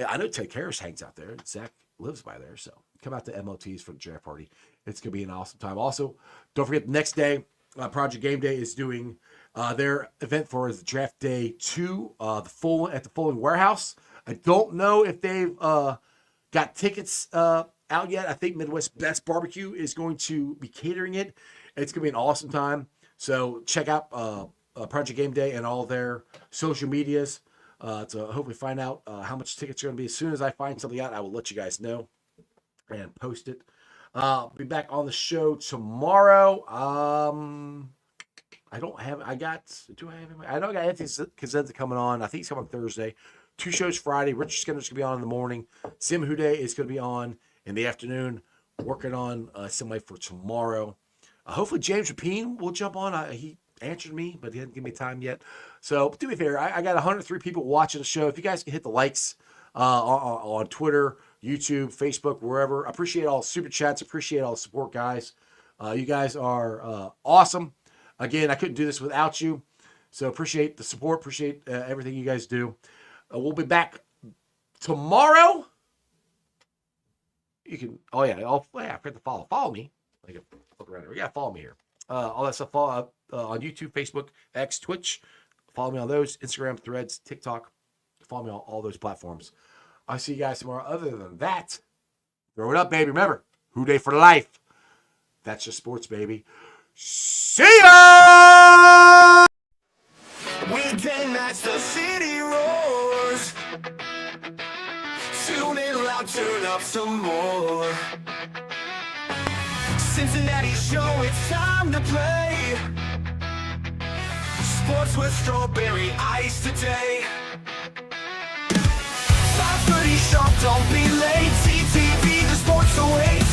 I know Ted Harris hangs out there. Zach lives by there. So come out to MLT's for the draft party. It's going to be an awesome time. Also, don't forget the next day, Project Game Day is doing Their event for is Draft Day 2, at the Fulling Warehouse. I don't know if they've got tickets out yet. I think Midwest Best Barbecue is going to be catering it. It's going to be an awesome time. So check out Project Game Day and all their social medias to hopefully find out how much tickets are going to be. As soon as I find something out, I will let you guys know and post it. I'll be back on the show tomorrow. I don't have. I know I got Anthony Cosenza coming on. I think he's coming Thursday. 2 shows Friday. Richard Skinner's going to be on in the morning. Sim Hude is going to be on in the afternoon. Working on somebody for tomorrow. Hopefully James Rapine will jump on. He answered me, but he didn't give me time yet. So do me a favor. I got 103 people watching the show. If you guys can hit the likes on Twitter, YouTube, Facebook, wherever. I appreciate all the super chats. Appreciate all the support, guys. You guys are awesome. Again, I couldn't do this without you. So appreciate the support. Appreciate everything you guys do. We'll be back tomorrow. You can, I forgot to follow. Follow me. I can look around here. Yeah, follow me here. All that stuff follow on YouTube, Facebook, X, Twitch. Follow me on those. Instagram, Threads, TikTok. Follow me on all those platforms. I'll see you guys tomorrow. Other than that, throw it up, baby. Remember, Who Day for life. That's just sports, baby. See ya! Weekend nights, the city roars. Tune in loud, turn up some more. Cincinnati show, it's time to play. Sports with strawberry ice today. 5:30 sharp, don't be late. CTV, the sports awaits.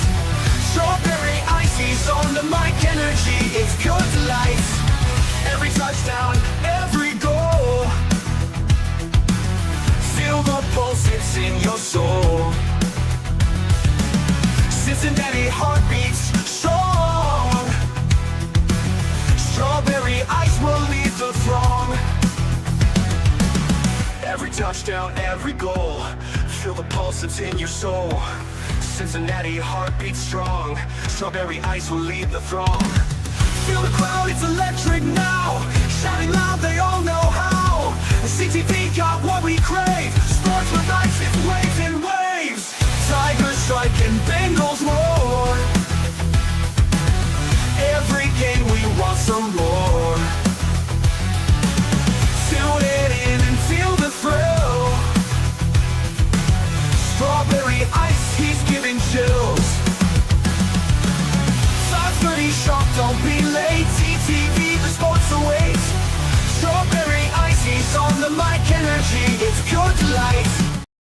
Strawberry icy's on the mic, energy, it's good delight. Every touchdown, every goal. Feel the pulse, it's in your soul. Cincinnati heartbeats strong. Strawberry ice will lead the throng. Every touchdown, every goal. Feel the pulse, it's in your soul. Cincinnati heartbeats strong. Strawberry ice will lead the throng. Feel the crowd, it's electric now. Shouting loud, they all know how. The CTV got what we crave. Sports with ice.